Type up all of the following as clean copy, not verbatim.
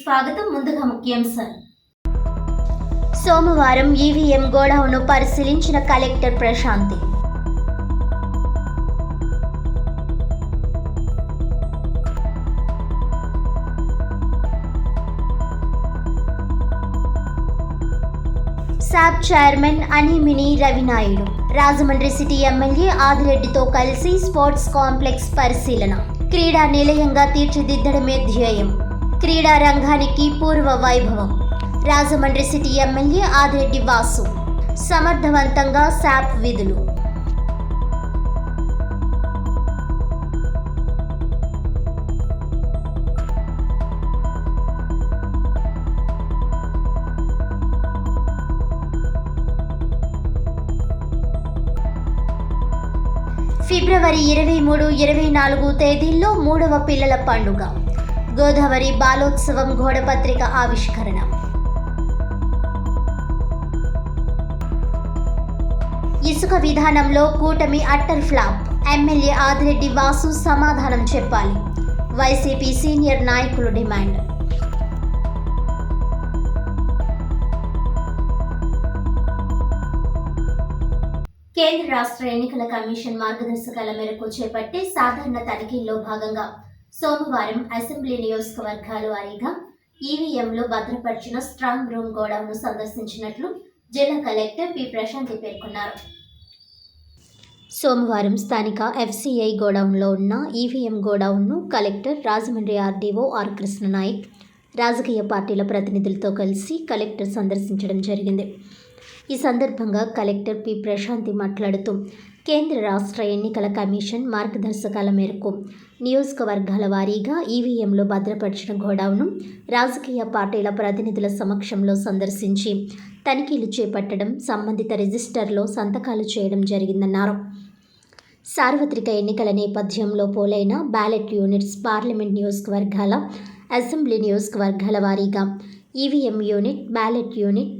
స్వాగతం. ముందుగా ముఖ్యాంశాలు. సోమవారం ఈవీఎం గోడౌన్ను పరిశీలించిన కలెక్టర్ ప్రశాంతి. సాబ్ చైర్మన్ అనిమిని రవినాయుడు రాజమండ్రి సిటీ ఎమ్మెల్యే ఆదిరెడ్డితో కలిసి స్పోర్ట్స్ కాంప్లెక్స్ పరిశీలన. క్రీడా నిలయంగా తీర్చిదిద్దడమే ధ్యేయం. క్రీడా రంగానికి పూర్వ వైభవం. Rajahmundry city MLA Adireddy Vasu. సమర్థవంతంగా శాప్ విధులు. ఫిబ్రవరి 23, 24 తేదీల్లో 3వ పిల్లల పండుగ. గోదావరి బాలోత్సవం గోడపత్రిక ఆవిష్కరణ. ఇసుక విధానంలో కూటమి utter flop. MLA Adireddy Vasu సమాధానం చెప్పాలి. వైసీపీ సీనియర్ నాయకులు డిమాండ్. కేంద్ర రాష్ట్ర ఎన్నికల కమిషన్ మార్గదర్శకాల మేరకు చేపట్టే సాధారణ తనిఖీల్లో భాగంగా సోమవారం అసెంబ్లీ నియోజకవర్గాల వారీగా ఈవీఎంలో భద్రపరిచిన స్ట్రాంగ్ రూమ్ గోడౌన్ను సందర్శించినట్లు జిల్లా కలెక్టర్ పి ప్రశాంతి పేర్కొన్నారు. సోమవారం స్థానిక ఎఫ్సిఐ గోడౌన్లో ఉన్న ఈవీఎం గోడౌన్ను collector, Rajahmundry RDO R Krishna Naik, రాజకీయ పార్టీల ప్రతినిధులతో కలిసి కలెక్టర్ సందర్శించడం జరిగింది. ఈ సందర్భంగా కలెక్టర్ పి ప్రశాంతి మాట్లాడుతూ, కేంద్ర రాష్ట్ర ఎన్నికల కమిషన్ మార్గదర్శకాల మేరకు నియోజకవర్గాల వారీగా ఈవీఎంలో భద్రపరిచిన గోడౌన్ను రాజకీయ పార్టీల ప్రతినిధుల సమక్షంలో సందర్శించి తనిఖీలు చేపట్టడం, సంబంధిత రిజిస్టర్లో సంతకాలు చేయడం జరిగిందన్నారు. సార్వత్రిక ఎన్నికల నేపథ్యంలో పోలైన బ్యాలెట్ యూనిట్స్, పార్లమెంట్ నియోజకవర్గాల, అసెంబ్లీ నియోజకవర్గాల వారీగా EVM unit, ballot unit,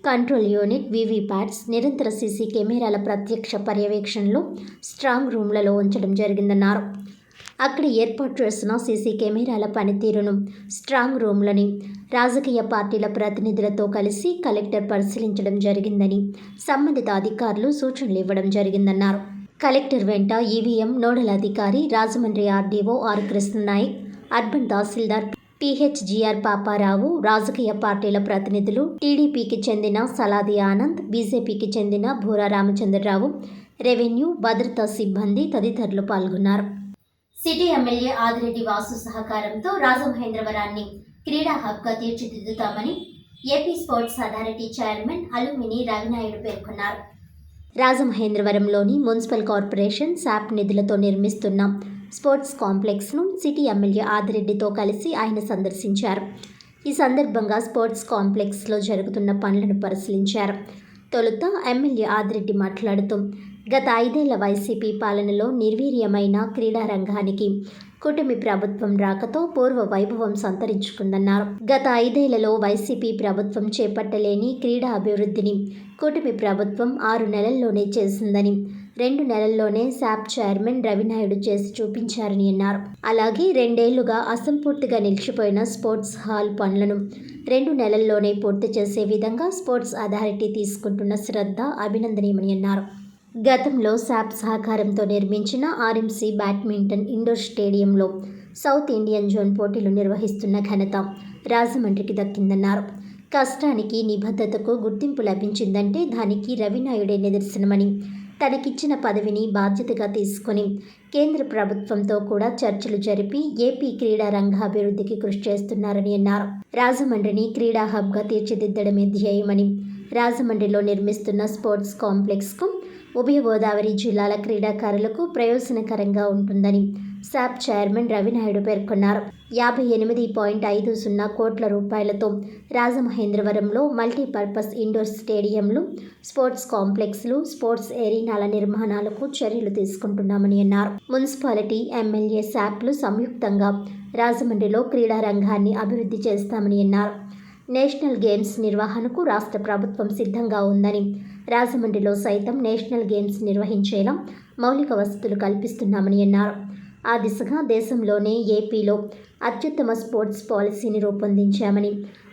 control unit, VVPATs నిరంతర సీసీ కెమెరాల ప్రత్యక్ష పర్యవేక్షణలో స్ట్రాంగ్ రూమ్లలో ఉంచడం జరిగిందన్నారు. అక్కడ ఏర్పాటు చేసిన సీసీ కెమెరాల పనితీరును స్ట్రాంగ్ రూమ్లని రాజకీయ పార్టీల ప్రతినిధులతో కలిసి కలెక్టర్ పరిశీలించడం జరిగిందని, సంబంధిత అధికారులు సూచనలు ఇవ్వడం జరిగిందన్నారు. కలెక్టర్ వెంట ఈవీఎం నోడల్ అధికారి, Rajahmundry RDO R Krishna Naik, urban తహసీల్దార్ పిహెచ్జిఆర్ పాపారావు, రాజకీయ పార్టీల ప్రతినిధులు, టీడీపీకి చెందిన సలాది ఆనంద్, బీజేపీకి చెందిన భూరా రామచంద్రరావు, రెవెన్యూ, భద్రతా సిబ్బంది తదితరులు పాల్గొన్నారు. సిటీ ఎమ్మెల్యే ఆదిరెడ్డి వాసు సహకారంతో రాజమహేంద్రవరాన్ని క్రీడా హబ్గా తీర్చిదిద్దుతామని ఏపీ స్పోర్ట్స్ అథారిటీ చైర్మన్ అలుమిని రవినాయుడు పేర్కొన్నారు. రాజమహేంద్రవరంలోని మున్సిపల్ కార్పొరేషన్ శాప్ నిధులతో నిర్మిస్తున్న స్పోర్ట్స్ కాంప్లెక్స్ను సిటీ ఎమ్మెల్యే ఆదిరెడ్డితో కలిసి ఆయన సందర్శించారు. ఈ సందర్భంగా స్పోర్ట్స్ కాంప్లెక్స్లో జరుగుతున్న పనులను పరిశీలించారు. తొలుత ఎమ్మెల్యే ఆదిరెడ్డి మాట్లాడుతూ, గత 5 ఏళ్ల వైసీపీ పాలనలో నిర్వీర్యమైన క్రీడా రంగానికి కూటమి ప్రభుత్వం రాకతో పూర్వ వైభవం సంతరించుకుందన్నారు. గత 5 ఏళ్లలో వైసీపీ ప్రభుత్వం చేపట్టలేని క్రీడా అభివృద్ధిని కూటమి ప్రభుత్వం 6 నెలల్లోనే చేసిందని, 2 నెలల్లోనే శాప్ చైర్మన్ రవినాయుడు చేసి చూపించారని అన్నారు. అలాగే 2 ఏళ్లుగా అసంపూర్తిగా నిలిచిపోయిన స్పోర్ట్స్ హాల్ పనులను 2 నెలల్లోనే పూర్తి చేసే విధంగా స్పోర్ట్స్ అథారిటీ తీసుకుంటున్న శ్రద్ధ అభినందనీయమని అన్నారు. గతంలో శాప్ సహకారంతో నిర్మించిన ఆర్ఎంసీ బ్యాడ్మింటన్ ఇండోర్ స్టేడియంలో సౌత్ ఇండియన్ జోన్ పోటీలు నిర్వహిస్తున్న ఘనత రాజమండ్రికి దక్కిందన్నారు. కష్టానికి, నిబద్ధతకు గుర్తింపు లభించిందంటే దానికి రవినాయుడే నిదర్శనమని, తనకిచ్చిన పదవిని బాధ్యతగా తీసుకొని కేంద్ర ప్రభుత్వంతో కూడా చర్చలు జరిపి ఏపీ క్రీడా రంగ అభివృద్ధికి కృషి చేస్తున్నారని అన్నారు. రాజమండ్రిని క్రీడా హబ్గా తీర్చిదిద్దడమే ధ్యేయమని, రాజమండ్రిలో నిర్మిస్తున్న స్పోర్ట్స్ కాంప్లెక్స్కు ఉభయ గోదావరి జిల్లాల క్రీడాకారులకు ప్రయోజనకరంగా ఉంటుందని శాప్ చైర్మన్ రవినాయుడు పేర్కొన్నారు. 58.50 కోట్ల రూపాయలతో రాజమహేంద్రవరంలో మల్టీపర్పస్ ఇండోర్ స్టేడియంలు, స్పోర్ట్స్ కాంప్లెక్స్లు, స్పోర్ట్స్ ఎరీనాల నిర్మాణాలకు చర్యలు తీసుకుంటున్నామని అన్నారు. మున్సిపాలిటీ, ఎమ్మెల్యే, శాప్లు సంయుక్తంగా రాజమండ్రిలో క్రీడా రంగాన్ని అభివృద్ధి చేస్తామని అన్నారు. నేషనల్ గేమ్స్ నిర్వహణకు రాష్ట్ర ప్రభుత్వం సిద్ధంగా ఉందని, రాజమండ్రిలో సైతం నేషనల్ గేమ్స్ నిర్వహించేలా మౌలిక వసతులు కల్పిస్తున్నామని అన్నారు. ఆ దిశగా దేశంలోనే ఏపీలో అత్యుత్తమ స్పోర్ట్స్ పాలసీని రూపొందించామని,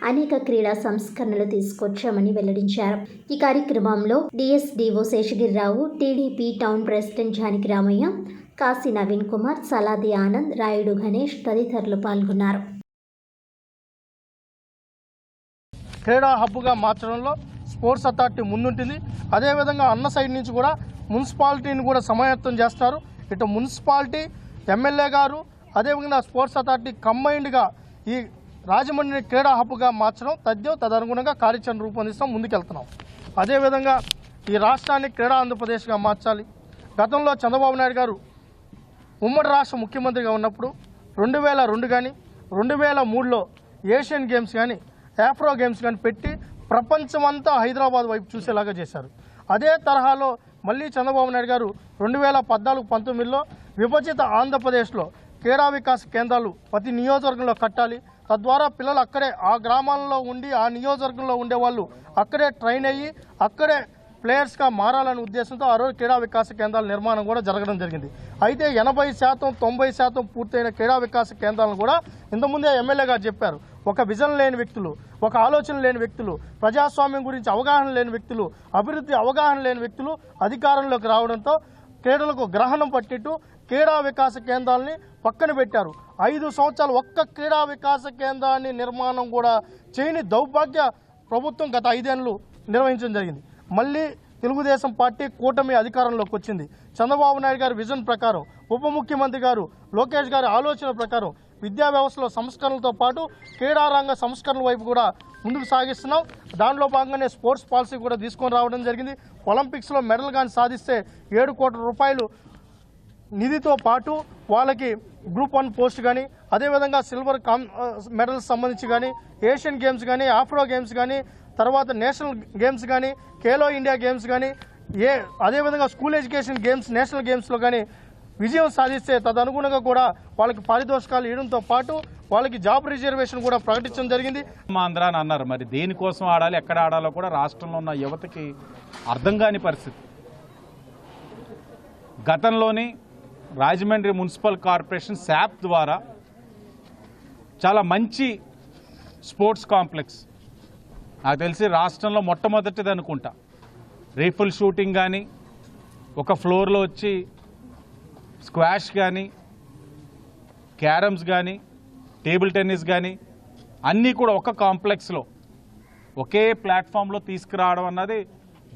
అనేక క్రీడా సంస్కరణలు తీసుకొచ్చామని వెల్లడించారు. ఈ కార్యక్రమంలో DSDO Seshagiri Rao, TDP town president Janaki Ramaiah, Kasi Naveen Kumar, Saladi Anand, Rayudu Ganesh తదితరులు పాల్గొన్నారు. క్రీడా హబ్గా మార్చడంలో స్పోర్ట్స్ అథారిటీ ముందుంటుంది. అదేవిధంగా అన్న సైడ్ నుంచి కూడా మున్సిపాలిటీని కూడా సమాయత్తం చేస్తారు. ఇటు మున్సిపాలిటీ, ఎమ్మెల్యే గారు, అదేవిధంగా స్పోర్ట్స్ అథారిటీ కంబైన్డ్గా ఈ రాజమండ్రి క్రీడా హబ్గా మార్చడం తదనుగుణంగా కార్యాచరణ రూపొందిస్తాం, ముందుకెళ్తున్నాం. అదేవిధంగా ఈ రాష్ట్రాన్ని క్రీడా ఆంధ్రప్రదేశ్గా మార్చాలి. గతంలో చంద్రబాబు నాయుడు గారు ఉమ్మడి రాష్ట్ర ముఖ్యమంత్రిగా ఉన్నప్పుడు 2002 కానీ 2003లో ఏషియన్ గేమ్స్ కానీ ఆఫ్రో గేమ్స్ కానీ పెట్టి ప్రపంచమంతా హైదరాబాద్ వైపు చూసేలాగా చేశారు. అదే తరహాలో మళ్ళీ చంద్రబాబు నాయుడు గారు 2014-19లో విభజిత ఆంధ్రప్రదేశ్లో క్రీడా వికాస కేంద్రాలు ప్రతి నియోజకవర్గంలో కట్టాలి. తద్వారా పిల్లలు అక్కడే ఆ గ్రామాల్లో ఉండి ఆ నియోజకవర్గంలో ఉండేవాళ్ళు అక్కడే ట్రైన్ అయ్యి అక్కడే ప్లేయర్స్గా మారాలనే ఉద్దేశంతో ఆ రోజు క్రీడా వికాస కేంద్రాల నిర్మాణం కూడా జరగడం జరిగింది. అయితే 80%, 90% పూర్తయిన క్రీడా వికాస కేంద్రాలను కూడా ఇంతకుముందే ఎమ్మెల్యే గారు చెప్పారు. ఒక విజన్ లేని వ్యక్తులు, ఒక ఆలోచన లేని వ్యక్తులు, ప్రజాస్వామ్యం గురించి అవగాహన లేని వ్యక్తులు, అభివృద్ధి అవగాహన లేని వ్యక్తులు అధికారంలోకి రావడంతో క్రీడలకు గ్రహణం పట్టినట్టు క్రీడా వికాస కేంద్రాలని పక్కన పెట్టారు. 5 సంవత్సరాలు ఒక్క క్రీడా వికాస కేంద్రాన్ని నిర్మాణం కూడా చేయని దౌర్భాగ్య ప్రభుత్వం గత 5 ఏళ్ళు నిర్వహించడం జరిగింది. మళ్ళీ తెలుగుదేశం పార్టీ కూటమి అధికారంలోకి వచ్చింది. చంద్రబాబు నాయుడు గారి విజన్ ప్రకారం, ఉప ముఖ్యమంత్రి గారు లోకేష్ గారి ఆలోచన ప్రకారం విద్యా వ్యవస్థలో సంస్కరణలతో పాటు క్రీడారంగ సంస్కరణల వైపు కూడా ముందుకు సాగిస్తున్నాం. దానిలో భాగంగానే స్పోర్ట్స్ పాలసీ కూడా తీసుకొని రావడం జరిగింది. ఒలింపిక్స్లో మెడల్ కానీ సాధిస్తే 7 కోట్ల రూపాయలు నిధితో పాటు వాళ్ళకి గ్రూప్ 1 పోస్ట్ కానీ, అదేవిధంగా సిల్వర్ మెడల్స్ సంబంధించి కానీ, ఏషియన్ గేమ్స్ కానీ, ఆఫ్రో గేమ్స్ కానీ, తర్వాత నేషనల్ గేమ్స్ కానీ, ఖేలో ఇండియా గేమ్స్ కానీ, అదేవిధంగా స్కూల్ ఎడ్యుకేషన్ గేమ్స్, నేషనల్ గేమ్స్లో కానీ విజయం సాధిస్తే తదనుగుణంగా కూడా వాళ్ళకి పారితోషికాలు ఇవ్వడంతో పాటు వాళ్ళకి జాబ్ రిజర్వేషన్ కూడా ప్రకటించడం జరిగింది. ఆంధ్ర అని అన్నారు. మరి దేనికోసం ఆడాలి, ఎక్కడ ఆడాలో కూడా రాష్ట్రంలో ఉన్న యువతకి అర్థం కాని పరిస్థితి. గతంలోని రాజమండ్రి మున్సిపల్ కార్పొరేషన్ శాప్ ద్వారా చాలా మంచి స్పోర్ట్స్ కాంప్లెక్స్, నాకు తెలిసి రాష్ట్రంలో మొట్టమొదటిది అనుకుంటా, రైఫిల్ షూటింగ్ కానీ, ఒక ఫ్లోర్లో వచ్చి స్క్వాష్ కానీ, క్యారమ్స్ కానీ, టేబుల్ టెన్నిస్ కానీ అన్నీ కూడా ఒక కాంప్లెక్స్లో ఒకే ప్లాట్ఫామ్లో తీసుకురావడం అన్నది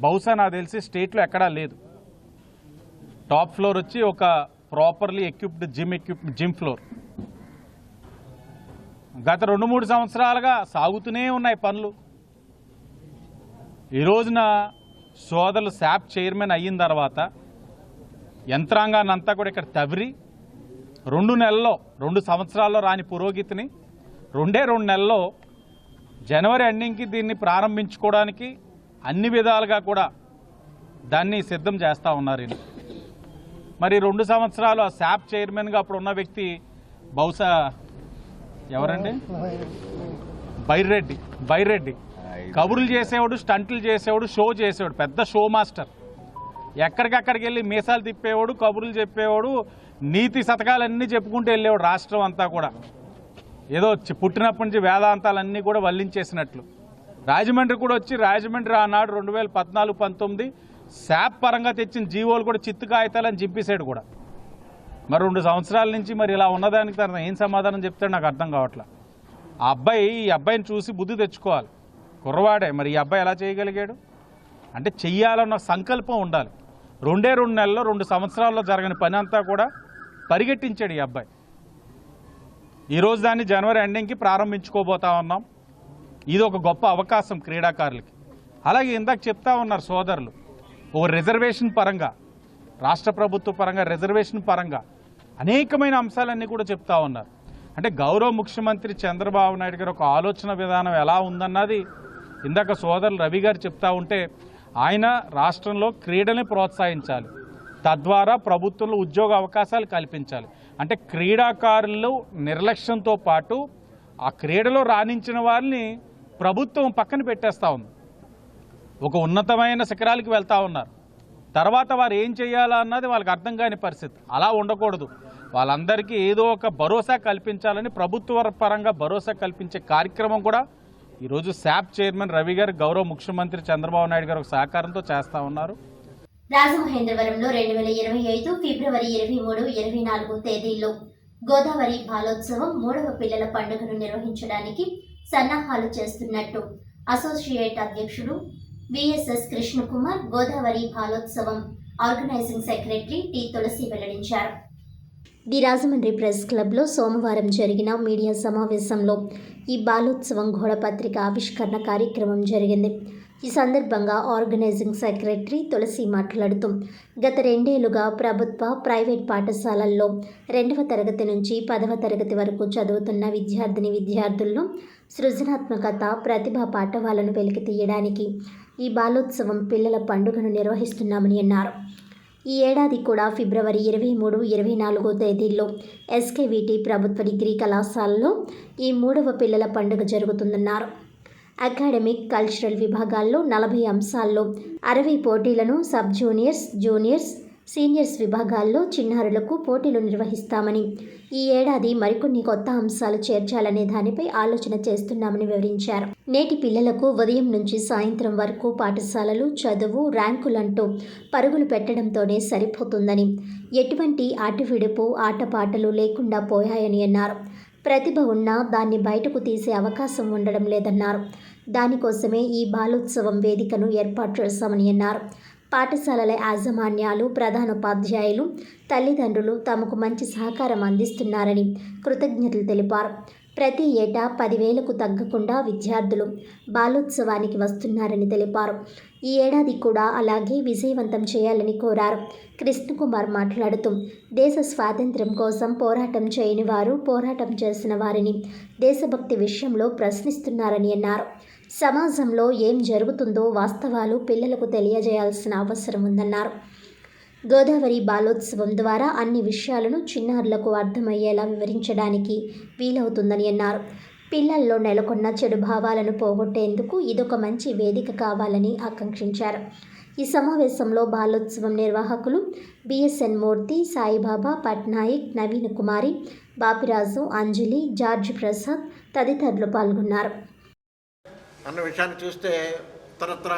బహుశా నాకు తెలిసి స్టేట్లో ఎక్కడా లేదు. టాప్ ఫ్లోర్ వచ్చి ఒక ప్రాపర్లీ ఎక్విప్డ్ జిమ్ ఫ్లోర్. గత 2-3 సంవత్సరాలుగా సాగుతూనే ఉన్నాయి పనులు. ఈ రోజున సోదరులు శాప్ చైర్మన్ అయిన తర్వాత యంత్రాంగాన్ని అంతా కూడా ఇక్కడ తవ్వి 2 సంవత్సరాల్లో రాని పురోగతిని 2 నెలల్లో జనవరి ఎండింగ్కి దీన్ని ప్రారంభించుకోవడానికి అన్ని విధాలుగా కూడా దాన్ని సిద్ధం చేస్తూ ఉన్నారు. మరి 2 సంవత్సరాలు ఆ శాప్ చైర్మన్గా అప్పుడు ఉన్న వ్యక్తి బహుశా ఎవరండి, బైరెడ్డి కబుర్లు చేసేవాడు, స్టంట్లు చేసేవాడు, షో చేసేవాడు, పెద్ద షో మాస్టర్. ఎక్కడికక్కడికి వెళ్ళి మీసాలు తిప్పేవాడు, కబుర్లు చెప్పేవాడు, నీతి శతకాలన్నీ చెప్పుకుంటూ వెళ్ళేవాడు. రాష్ట్రం అంతా కూడా ఏదో పుట్టినప్పటి నుంచి వేదాంతాలన్నీ కూడా వల్లించేసినట్లు. రాజమండ్రి కూడా వచ్చి రాజమండ్రి ఆనాడు 2014-19 శాప్ పరంగా తెచ్చిన జీవోలు కూడా చిత్తు కాగితాలని చింపేశాడు కూడా. మరి 2 సంవత్సరాల నుంచి మరి ఇలా ఉన్నదానికి తన ఏం సమాధానం చెప్తాడు నాకు అర్థం కావట్లా. ఈ అబ్బాయిని చూసి బుద్ధి తెచ్చుకోవాలి. కుర్రవాడే, మరి ఈ అబ్బాయి ఎలా చేయగలిగాడు అంటే చెయ్యాలన్న సంకల్పం ఉండాలి. 2 నెలల్లో 2 సంవత్సరాల్లో జరగని పని అంతా కూడా పరిగెట్టించాడు ఈ అబ్బాయి. ఈరోజు దాన్ని జనవరి ఎండింగ్కి ప్రారంభించుకోబోతా ఉన్నాం. ఇది ఒక గొప్ప అవకాశం క్రీడాకారులకి. అలాగే ఇందాక చెప్తా ఉన్నారు సోదరులు, ఓ రిజర్వేషన్ పరంగా, రాష్ట్ర ప్రభుత్వ పరంగా, రిజర్వేషన్ పరంగా అనేకమైన అంశాలన్నీ కూడా చెప్తా ఉన్నారు. అంటే గౌరవ ముఖ్యమంత్రి చంద్రబాబు నాయుడు గారు ఒక ఆలోచన విధానం ఎలా ఉందన్నది ఇందాక సోదరులు రవి గారు చెప్తా ఉంటే, ఆయన రాష్ట్రంలో క్రీడల్ని ప్రోత్సహించాలి, తద్వారా ప్రభుత్వంలో ఉద్యోగ అవకాశాలు కల్పించాలి. అంటే క్రీడాకారులు నిర్లక్ష్యంతో పాటు ఆ క్రీడలో రాణించిన వారిని ప్రభుత్వం పక్కన పెట్టేస్తూ ఉంది. ఒక ఉన్నతమైన శిఖరాలకి వెళ్తూ ఉన్నారు, తర్వాత వారు ఏం చేయాలా అన్నది వాళ్ళకి అర్థం కాని పరిస్థితి. అలా ఉండకూడదు. వాళ్ళందరికీ ఏదో ఒక భరోసా కల్పించాలని ప్రభుత్వ పరంగా భరోసా కల్పించే కార్యక్రమం కూడా ఈరోజు శాప్ చైర్మన్ రవి గారు గౌరవ ముఖ్యమంత్రి చంద్రబాబు నాయుడు గారు సహకారంతో చేస్తూ ఉన్నారు. రాజమహేంద్రవరంలో 2025 ఫిబ్రవరి 23, 24 తేదీల్లో గోదావరి బాలోత్సవం 3వ పిల్లల పండుగను నిర్వహించడానికి సన్నాహాలు చేస్తున్నట్టు అసోసియేట్ అధ్యక్షుడు VSS Krishna Kumar, Godavari బాలోత్సవం organising secretary T తులసి వెల్లడించారు. ది రాజమండ్రి ప్రెస్ క్లబ్లో సోమవారం జరిగిన మీడియా సమావేశంలో ఈ బాలోత్సవం ఘోడపత్రిక ఆవిష్కరణ కార్యక్రమం జరిగింది. ఈ సందర్భంగా ఆర్గనైజింగ్ సెక్రటరీ తులసి మాట్లాడుతూ గత 2 ఏళ్లుగా ప్రభుత్వ, ప్రైవేట్ పాఠశాలల్లో 2వ తరగతి నుంచి 10వ తరగతి వరకు చదువుతున్న విద్యార్థుల్లో సృజనాత్మకత, ప్రతిభా పాఠవాలను వెలికి తీయడానికి ఈ బాలోత్సవం పిల్లల పండుగను నిర్వహిస్తున్నామని అన్నారు. ఈ ఏడాది కూడా ఫిబ్రవరి 23, 24 తేదీల్లో ఎస్కేవిటి ప్రభుత్వ డిగ్రీ కళాశాలలో ఈ 3వ పిల్లల పండుగ జరుగుతుందన్నారు. అకాడమిక్, కల్చరల్ విభాగాల్లో 40 అంశాల్లో 60 పోటీలను, సబ్ జూనియర్స్, జూనియర్స్, సీనియర్స్ విభాగాల్లో చిన్నారులకు పోటీలు నిర్వహిస్తామని, ఈ ఏడాది మరికొన్ని కొత్త అంశాలు చేర్చాలనే దానిపై ఆలోచన చేస్తున్నామని వివరించారు. నేటి పిల్లలకు ఉదయం నుంచి సాయంత్రం వరకు పాఠశాలలు, చదువు, ర్యాంకులంటూ పరుగులు పెట్టడంతోనే సరిపోతుందని, ఎటువంటి ఆటవిడుపు, ఆటపాటలు లేకుండా పోయాయని అన్నారు. ప్రతిభ ఉన్నా దాన్ని బయటకు తీసే అవకాశం ఉండడం లేదన్నారు. దానికోసమే ఈ బాలోత్సవం వేదికను ఏర్పాటు చేశామని అన్నారు. పాఠశాలల యాజమాన్యాలు, ప్రధానోపాధ్యాయులు, తల్లిదండ్రులు తమకు మంచి సహకారం అందిస్తున్నారని కృతజ్ఞతలు తెలిపారు. ప్రతి ఏటా 10,000కు తగ్గకుండా విద్యార్థులు బాలోత్సవానికి వస్తున్నారని తెలిపారు. ఈ ఏడాది కూడా అలాగే విజయవంతం చేయాలని కోరారు. కృష్ణకుమార్ మాట్లాడుతూ దేశ స్వాతంత్ర్యం కోసం పోరాటం చేయని వారు, పోరాటం చేసిన వారిని దేశభక్తి విషయంలో ప్రశ్నిస్తున్నారని అన్నారు. సమాజంలో ఏం జరుగుతుందో వాస్తవాలు పిల్లలకు తెలియజేయాల్సిన అవసరం ఉందన్నారు. గోదావరి బాలోత్సవం ద్వారా అన్ని విషయాలను చిన్నారులకు అర్థమయ్యేలా వివరించడానికి వీలవుతుందని అన్నారు. పిల్లల్లో నెలకొన్న చెడు భావాలను పోగొట్టేందుకు ఇదొక మంచి వేదిక కావాలని ఆకాంక్షించారు. ఈ సమావేశంలో బాలోత్సవం నిర్వాహకులు బిఎస్ఎన్ మూర్తి, సాయిబాబా, పట్నాయక్, నవీన్ కుమారి, బాపిరాజు, అంజలి, జార్జ్ ప్రసాద్ తదితరులు పాల్గొన్నారు. అన్న విషయాన్ని చూస్తే ఇతరత్ర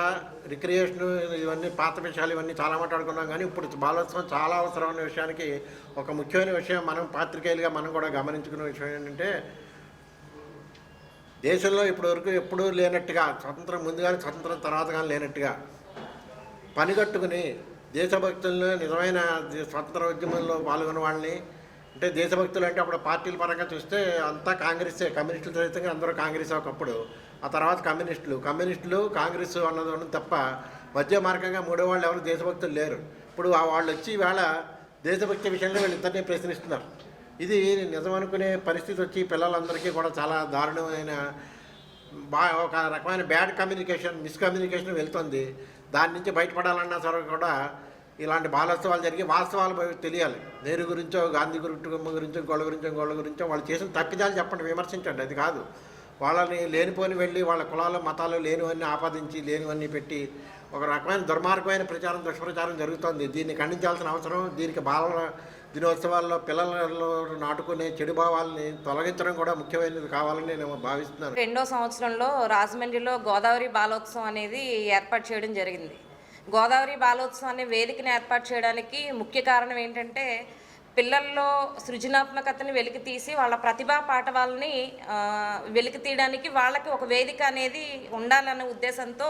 రిక్రియేషన్ ఇవన్నీ పాత విషయాలు ఇవన్నీ చాలా మాట్లాడుకున్నాం. కానీ ఇప్పుడు బాలోత్సవం చాలా అవసరమైన విషయానికి ఒక ముఖ్యమైన విషయం మనం పాత్రికేయులుగా మనం కూడా గమనించుకునే విషయం ఏంటంటే, దేశంలో ఇప్పటివరకు ఎప్పుడూ లేనట్టుగా, స్వతంత్రం ముందు కానీ స్వతంత్రం తర్వాత కానీ లేనట్టుగా పనిగట్టుకుని దేశభక్తులను, నిజమైన స్వతంత్ర ఉద్యమంలో పాల్గొన్న వాళ్ళని, అంటే దేశభక్తులు అంటే అప్పుడు పార్టీల పరంగా చూస్తే అంతా కాంగ్రెసే, కమ్యూనిస్టులు సహితంగా అందరూ కాంగ్రెస్ ఒకప్పుడు, ఆ తర్వాత కమ్యూనిస్టులు కాంగ్రెస్ అన్నది ఉన్నది తప్ప మధ్య మార్గంగా మూడో వాళ్ళు ఎవరు దేశభక్తులు లేరు. ఇప్పుడు వాళ్ళు వచ్చి ఈవేళ దేశభక్తి విషయంలో వీళ్ళిద్దరినీ ప్రశ్నిస్తున్నారు. ఇది నిజం అనుకునే పరిస్థితి వచ్చి పిల్లలందరికీ కూడా చాలా దారుణమైన ఒక రకమైన బ్యాడ్ కమ్యూనికేషన్, మిస్కమ్యూనికేషన్ వెళ్తుంది. దాని నుంచి బయటపడాలన్నా సరే కూడా ఇలాంటి బాలోత్సవాలు జరిగి వాస్తవాలు తెలియాలి. నెహ్రూ గురించో, గాంధీ గురించో, గోళ్ళ గురించో వాళ్ళు చేసిన తప్పిదాలు చెప్పండి, విమర్శించండి. అది కాదు వాళ్ళని లేనిపోని వెళ్ళి వాళ్ళ కులాలు, మతాలు లేనివన్నీ ఆపాదించి, లేనివన్నీ పెట్టి ఒక రకమైన దుర్మార్గమైన ప్రచారం, దుష్ప్రచారం జరుగుతుంది. దీన్ని ఖండించాల్సిన అవసరం, దీనికి బాలల దినోత్సవాల్లో పిల్లలలో నాటుకునే చెడు భావాలని తొలగించడం కూడా ముఖ్యమైనది కావాలని నేను భావిస్తున్నాను. 2వ సంవత్సరంలో రాజమండ్రిలో గోదావరి బాలోత్సవం అనేది ఏర్పాటు చేయడం జరిగింది. గోదావరి బాలోత్సవం అనే వేదికను ఏర్పాటు చేయడానికి ముఖ్య కారణం ఏంటంటే, పిల్లల్లో సృజనాత్మకతని వెలికి తీసి వాళ్ళ ప్రతిభా పాఠవాలని వెలికి తీయడానికి వాళ్ళకి ఒక వేదిక అనేది ఉండాలన్న ఉద్దేశంతో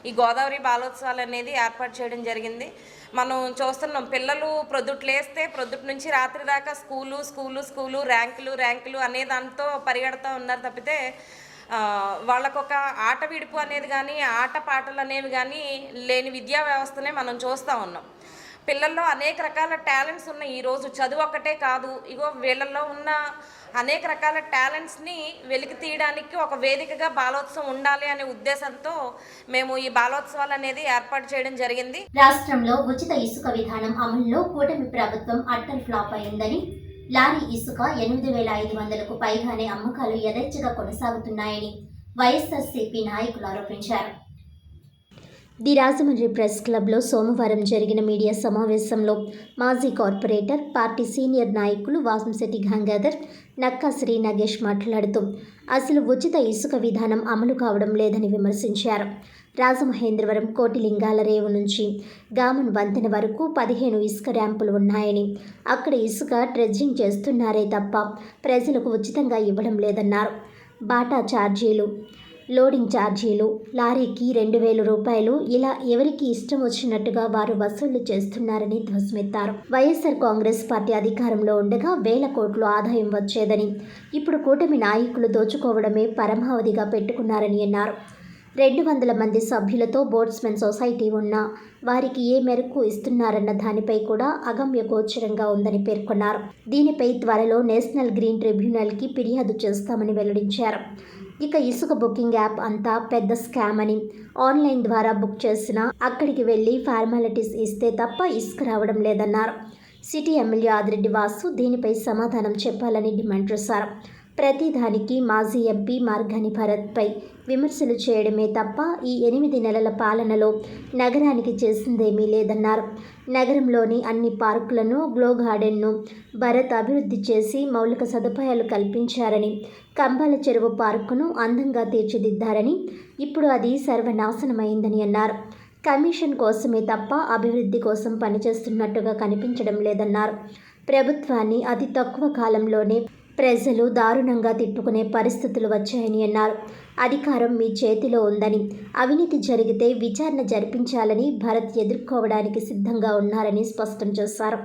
ఈ గోదావరి బాలోత్సవాలు అనేది ఏర్పాటు చేయడం జరిగింది. మనం చూస్తున్నాం, పిల్లలు ప్రొద్దుట్లేస్తే ప్రొద్దుటి నుంచి రాత్రి దాకా స్కూలు ర్యాంకులు అనే దాంతో పరిగెడుతూ ఉన్నారు తప్పితే వాళ్ళకొక ఆట విడుపు అనేది కానీ, ఆట పాటలు అనేవి కానీ లేని విద్యా వ్యవస్థనే మనం చూస్తూ ఉన్నాం. పిల్లల్లో అనేక రకాల టాలెంట్స్ ఉన్నాయి. ఈరోజు చదువు ఒక్కటే కాదు, ఇగో వీళ్ళల్లో ఉన్న అనేక రకాల టాలెంట్స్ని వెలికి తీయడానికి ఒక వేదికగా బాలోత్సవం ఉండాలి అనే ఉద్దేశంతో మేము ఈ బాలోత్సవాలు అనేది ఏర్పాటు చేయడం జరిగింది. రాష్ట్రంలో ఉచిత ఇసుక విధానం అమలులో కూటమి ప్రభుత్వం అట్టర్ ఫ్లాప్ అయిందని, లారీ ఇసుక 8,500కు పైగానే అమ్మకాలు యథేచ్ఛగా కొనసాగుతున్నాయని వైఎస్ఆర్సీపీ నాయకులు ఆరోపించారు. ది రాజమండ్రి ప్రెస్ క్లబ్లో సోమవారం జరిగిన మీడియా సమావేశంలో మాజీ కార్పొరేటర్, పార్టీ సీనియర్ నాయకులు వాసంశెట్టి గంగాధర్, నక్కా శ్రీ నగేష్ మాట్లాడుతూ అసలు ఉచిత ఇసుక విధానం అమలు కావడం లేదని విమర్శించారు. రాజమహేంద్రవరం కోటిలింగాల రేవు నుంచి గామన్ వంతెన వరకు 15 ఇసుక ర్యాంపులు ఉన్నాయని, అక్కడ ఇసుక ట్రెడ్జింగ్ చేస్తున్నారే తప్ప ప్రజలకు ఉచితంగా ఇవ్వడం లేదన్నారు. బాటా ఛార్జీలు, లోడింగ్ ఛార్జీలు, లారీకి 2,000 రూపాయలు ఇలా ఎవరికి ఇష్టం వచ్చినట్టుగా వారు వసూళ్లు చేస్తున్నారని ధ్వజమెత్తారు. వైఎస్ఆర్ కాంగ్రెస్ పార్టీ అధికారంలో ఉండగా వేల కోట్లు ఆదాయం వచ్చేదని, ఇప్పుడు కూటమి నాయకులు దోచుకోవడమే పరమావధిగా పెట్టుకున్నారని అన్నారు. 200 మంది సభ్యులతో బోట్స్మెన్ సొసైటీ ఉన్నా వారికి ఏ మేరకు ఇస్తున్నారన్న దానిపై కూడా అగమ్య గోచరంగా ఉందని పేర్కొన్నారు. దీనిపై త్వరలో నేషనల్ గ్రీన్ ట్రిబ్యునల్కి ఫిర్యాదు చేస్తామని వెల్లడించారు. ఇక ఇసుక బుకింగ్ యాప్ అంతా పెద్ద స్కామ్ అని, ఆన్లైన్ ద్వారా బుక్ చేసినా అక్కడికి వెళ్ళి ఫార్మాలిటీస్ ఇస్తే తప్ప ఇసుక రావడం లేదన్నారు. సిటీ ఎమ్మెల్యే ఆదిరెడ్డి వాసు దీనిపై సమాధానం చెప్పాలని డిమాండ్ చేశారు. ప్రతిదానికి మాజీ ఎంపీ మార్గాని భరత్పై విమర్శలు చేయడమే తప్ప ఈ 8 నెలల పాలనలో నగరానికి చేసిందేమీ లేదన్నారు. నగరంలోని అన్ని పార్కులను, గ్లో గార్డెన్ను భరత్ అభివృద్ధి చేసి మౌలిక సదుపాయాలు కల్పించారని, కంబాల చెరువు పార్కును అందంగా తీర్చిదిద్దారని, ఇప్పుడు అది సర్వనాశనమైందని అన్నారు. కమిషన్ కోసమే తప్ప అభివృద్ధి కోసం పనిచేస్తున్నట్టుగా కనిపించడం లేదన్నారు. ప్రభుత్వాన్ని అతి తక్కువ కాలంలోనే ప్రజలు దారుణంగా తిట్టుకునే పరిస్థితులు వచ్చాయని అన్నారు. అధికారం మీ చేతిలో ఉందని, అవినీతి జరిగితే విచారణ జరిపించాలని భరత్ ఎదుర్కోవడానికి సిద్ధంగా ఉన్నారని స్పష్టం చేశారు.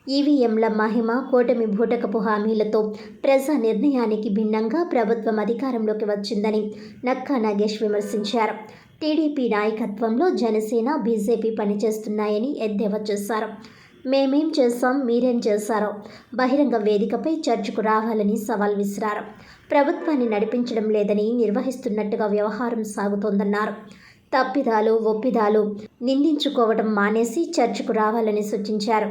ఈవీఎంల మహిమ, కూటమి బూటకపు హామీలతో ప్రజా నిర్ణయానికి భిన్నంగా ప్రభుత్వం అధికారంలోకి వచ్చిందని నక్కా నగేష్ విమర్శించారు. టీడీపీ నాయకత్వంలో జనసేన, బీజేపీ పనిచేస్తున్నాయని ఎద్దేవా చేశారు. మేమేం చేశాం, మీరేం చేశారో బహిరంగ వేదికపై చర్చకు రావాలని సవాల్ విసిరారు. ప్రభుత్వాన్ని నడిపించడం లేదని, నిర్వహిస్తున్నట్టుగా వ్యవహారం సాగుతోందన్నారు. తప్పిదాలు, ఒప్పిదాలు నిందించుకోవడం మానేసి చర్చకు రావాలని సూచించారు.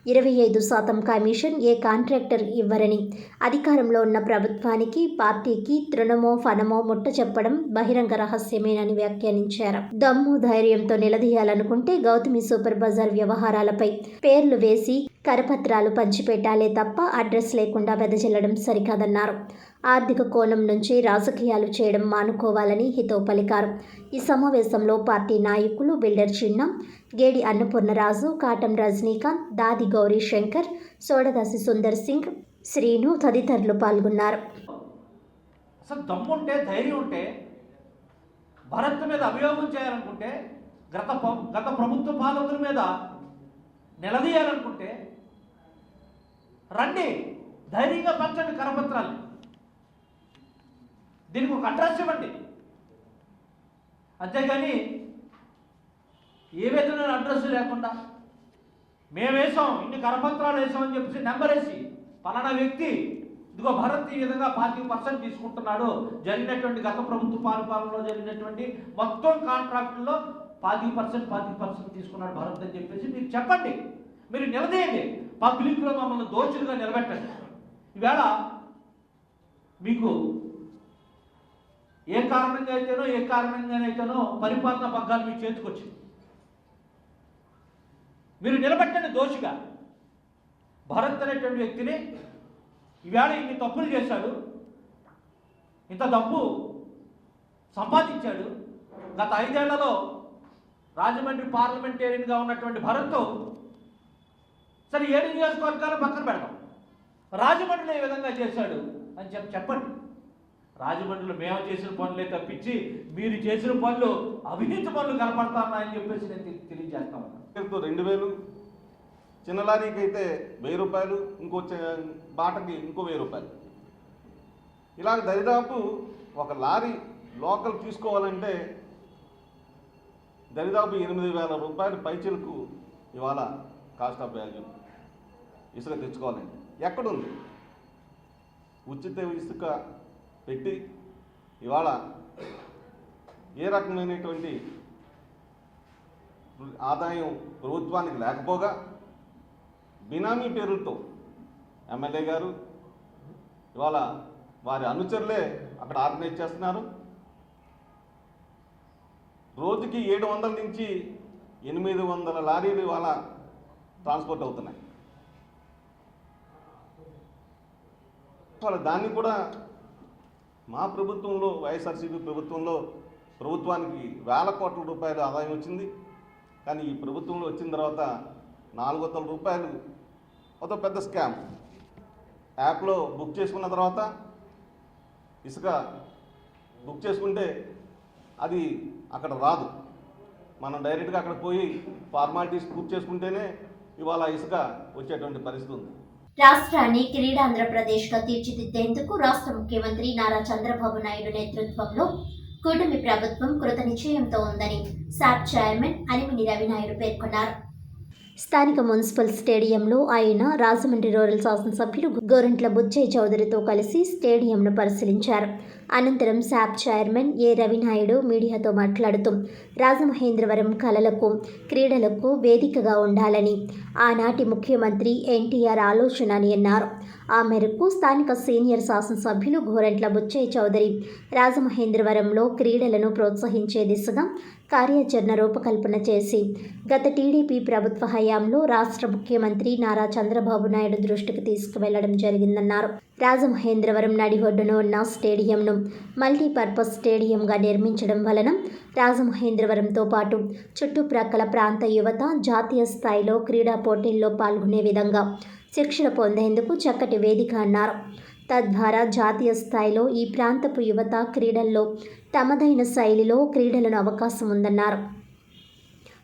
25% కమిషన్ ఏ కాంట్రాక్టర్ ఇవ్వరని, అధికారంలో ఉన్న ప్రభుత్వానికి, పార్టీకి తృణమో ఫనమో ముట్ట చెప్పడం బహిరంగ రహస్యమేనని వ్యాఖ్యానించారు. దమ్ము ధైర్యంతో నిలదీయాలనుకుంటే గౌతమి సూపర్ బజార్ వ్యవహారాలపై పేర్లు వేసి కరపత్రాలు పంచిపెట్టాలే తప్ప అడ్రస్ లేకుండా వెదజల్లడం సరికాదన్నారు. ఆర్థిక కోణం నుంచి రాజకీయాలు చేయడం మానుకోవాలని హితవు పలికారు. ఈ సమావేశంలో పార్టీ నాయకులు బిల్డర్ చిన్న, గేడి అన్నపూర్ణరాజు, కాటం రజనీకాంత్, దాది గౌరీ శంకర్, సోడదాసి సుందర్ సింగ్, శ్రీను తదితరులు పాల్గొన్నారు. అసలు దమ్ముంటే, ధైర్యం ఉంటే, భారత్ మీద అభియోగం చేయాలనుకుంటే, గత ప్రభుత్వ పాలకుల మీద నిలదీయాలనుకుంటే రండి, ధైర్యంగా పంచండి కరపత్రాలు. దీనికి ఒక అడ్రస్ ఇవ్వండి. అంతేగాని ఏ విధమైన అడ్రస్ లేకుండా మేము వేసాం, ఇన్ని కరపత్రాలు వేసామని చెప్పేసి నెంబర్ వేసి పలానా వ్యక్తి ఇదిగో భరత్ ఈ విధంగా 40% తీసుకుంటున్నాడు, జరిగినటువంటి గత ప్రభుత్వ పాలనలో జరిగినటువంటి మొత్తం కాంట్రాక్టుల్లో 40% తీసుకున్నాడు భరత్ అని చెప్పేసి మీరు చెప్పండి. మీరు నిలదీయండి, పబ్లిక్లో మమ్మల్ని దోచులుగా నిలబెట్టండి. ఈవేళ మీకు ఏ కారణంగానైతేనో పరిపాలనా పగ్గాలు మీ చేతికి వచ్చింది. మీరు నిలబెట్టండి దోషిగా. భరత్ అనేటువంటి వ్యక్తిని ఈవేళ ఇన్ని తప్పులు చేశాడు, ఇంత డబ్బు సంపాదించాడు. గత 5 ఏళ్లలో రాజమండ్రి పార్లమెంటేరియన్గా ఉన్నటువంటి భరత్ సరే 7 నియోజకవర్గాలు పక్కన పెడతాం, రాజమండ్రిలో ఏ విధంగా చేశాడు అని చెప్పండి. రాజమండ్రిలో మేము చేసిన పనులే తప్పించి మీరు చేసిన పనులు అవినీతి పనులు కనపడతామని చెప్పేసి నేను తెలియజేస్తాను. 2000, చిన్న లారీకి అయితే 1000 రూపాయలు, ఇంకో బాటకి ఇంకో 1000 రూపాయలు. ఇలాగ దరిదాపు ఒక లారీ లోకల్ తీసుకోవాలంటే దరిదాపు 8,000 రూపాయలు పైచలకు ఇవాళ కాస్ట్ ఆఫ్ వాల్యూ ఇసుక తెచ్చుకోవాలండి. ఎక్కడుంది? ఉచిత ఇసుక పెట్టి ఇవాళ ఏ రకమైనటువంటి ఆదాయం ప్రభుత్వానికి లేకపోగా బినామీ పేరుతో ఎమ్మెల్యే గారు ఇవాళ వారి అనుచరులే అక్కడ ఆర్గనైజ్ చేస్తున్నారు. రోజుకి 700 నుంచి 800 లారీలు ఇవాళ ట్రాన్స్పోర్ట్ అవుతున్నాయి. దాన్ని కూడా మా ప్రభుత్వంలో, వైఎస్ఆర్సీపీ ప్రభుత్వంలో ప్రభుత్వానికి వేల కోట్ల రూపాయలు ఆదాయం వచ్చింది. కానీ ఈ ప్రభుత్వంలో వచ్చిన తర్వాత 400 రూపాయలు ఒక పెద్ద స్కామ్. యాప్లో బుక్ చేసుకున్న తర్వాత ఇసుక బుక్ చేసుకుంటే అది అక్కడ రాదు. మనం డైరెక్ట్గా అక్కడ పోయి ఫార్మాలిటీస్ పూర్తి చేసుకుంటేనే ఇవాళ ఇసుక వచ్చేటువంటి పరిస్థితి ఉంది. రాష్ట్రాన్ని క్రీడాంధ్రప్రదేశ్గా తీర్చిదిద్దేందుకు రాష్ట్ర ముఖ్యమంత్రి నారా చంద్రబాబు నాయుడు నేతృత్వంలో కూటమి ప్రభుత్వం కృత నిశ్చయంతో ఉందని సాప్ చైర్మన్ అనిమిని రవినాయుడు పేర్కొన్నారు. స్థానిక మున్సిపల్ స్టేడియంలో ఆయన రాజమండ్రి రూరల్ శాసనసభ్యులు గోరంట్ల బుచ్చయ్య చౌదరితో కలిసి స్టేడియంను పరిశీలించారు. అనంతరం సాప్ చైర్మన్ ఏ రవినాయుడు మీడియాతో మాట్లాడుతూ రాజమహేంద్రవరం కళలకు, క్రీడలకు వేదికగా ఉండాలని ఆనాటి ముఖ్యమంత్రి ఎన్టీఆర్ ఆలోచన అని అన్నారు. ఆ మేరకు స్థానిక సీనియర్ శాసనసభ్యులు గోరంట్ల బుచ్చయ్య చౌదరి రాజమహేంద్రవరంలో క్రీడలను ప్రోత్సహించే దిశగా కార్యాచరణ రూపకల్పన చేసి గత టీడీపీ ప్రభుత్వ హయాంలో రాష్ట్ర ముఖ్యమంత్రి నారా చంద్రబాబు నాయుడు దృష్టికి తీసుకువెళ్లడం జరిగిందన్నారు. రాజమహేంద్రవరం నడిఒడ్డున ఉన్న స్టేడియంను మల్టీపర్పస్ స్టేడియంగా నిర్మించడం వలన రాజమహేంద్రవరంతో పాటు చుట్టుప్రక్కల ప్రాంత యువత జాతీయ స్థాయిలో క్రీడా పోటీల్లో పాల్గొనే విధంగా శిక్షణ పొందేందుకు చక్కటి వేదిక అన్నారు. తద్వారా జాతీయ స్థాయిలో ఈ ప్రాంతపు యువత క్రీడల్లో తమదైన శైలిలో క్రీడలను అవకాశం ఉందన్నారు.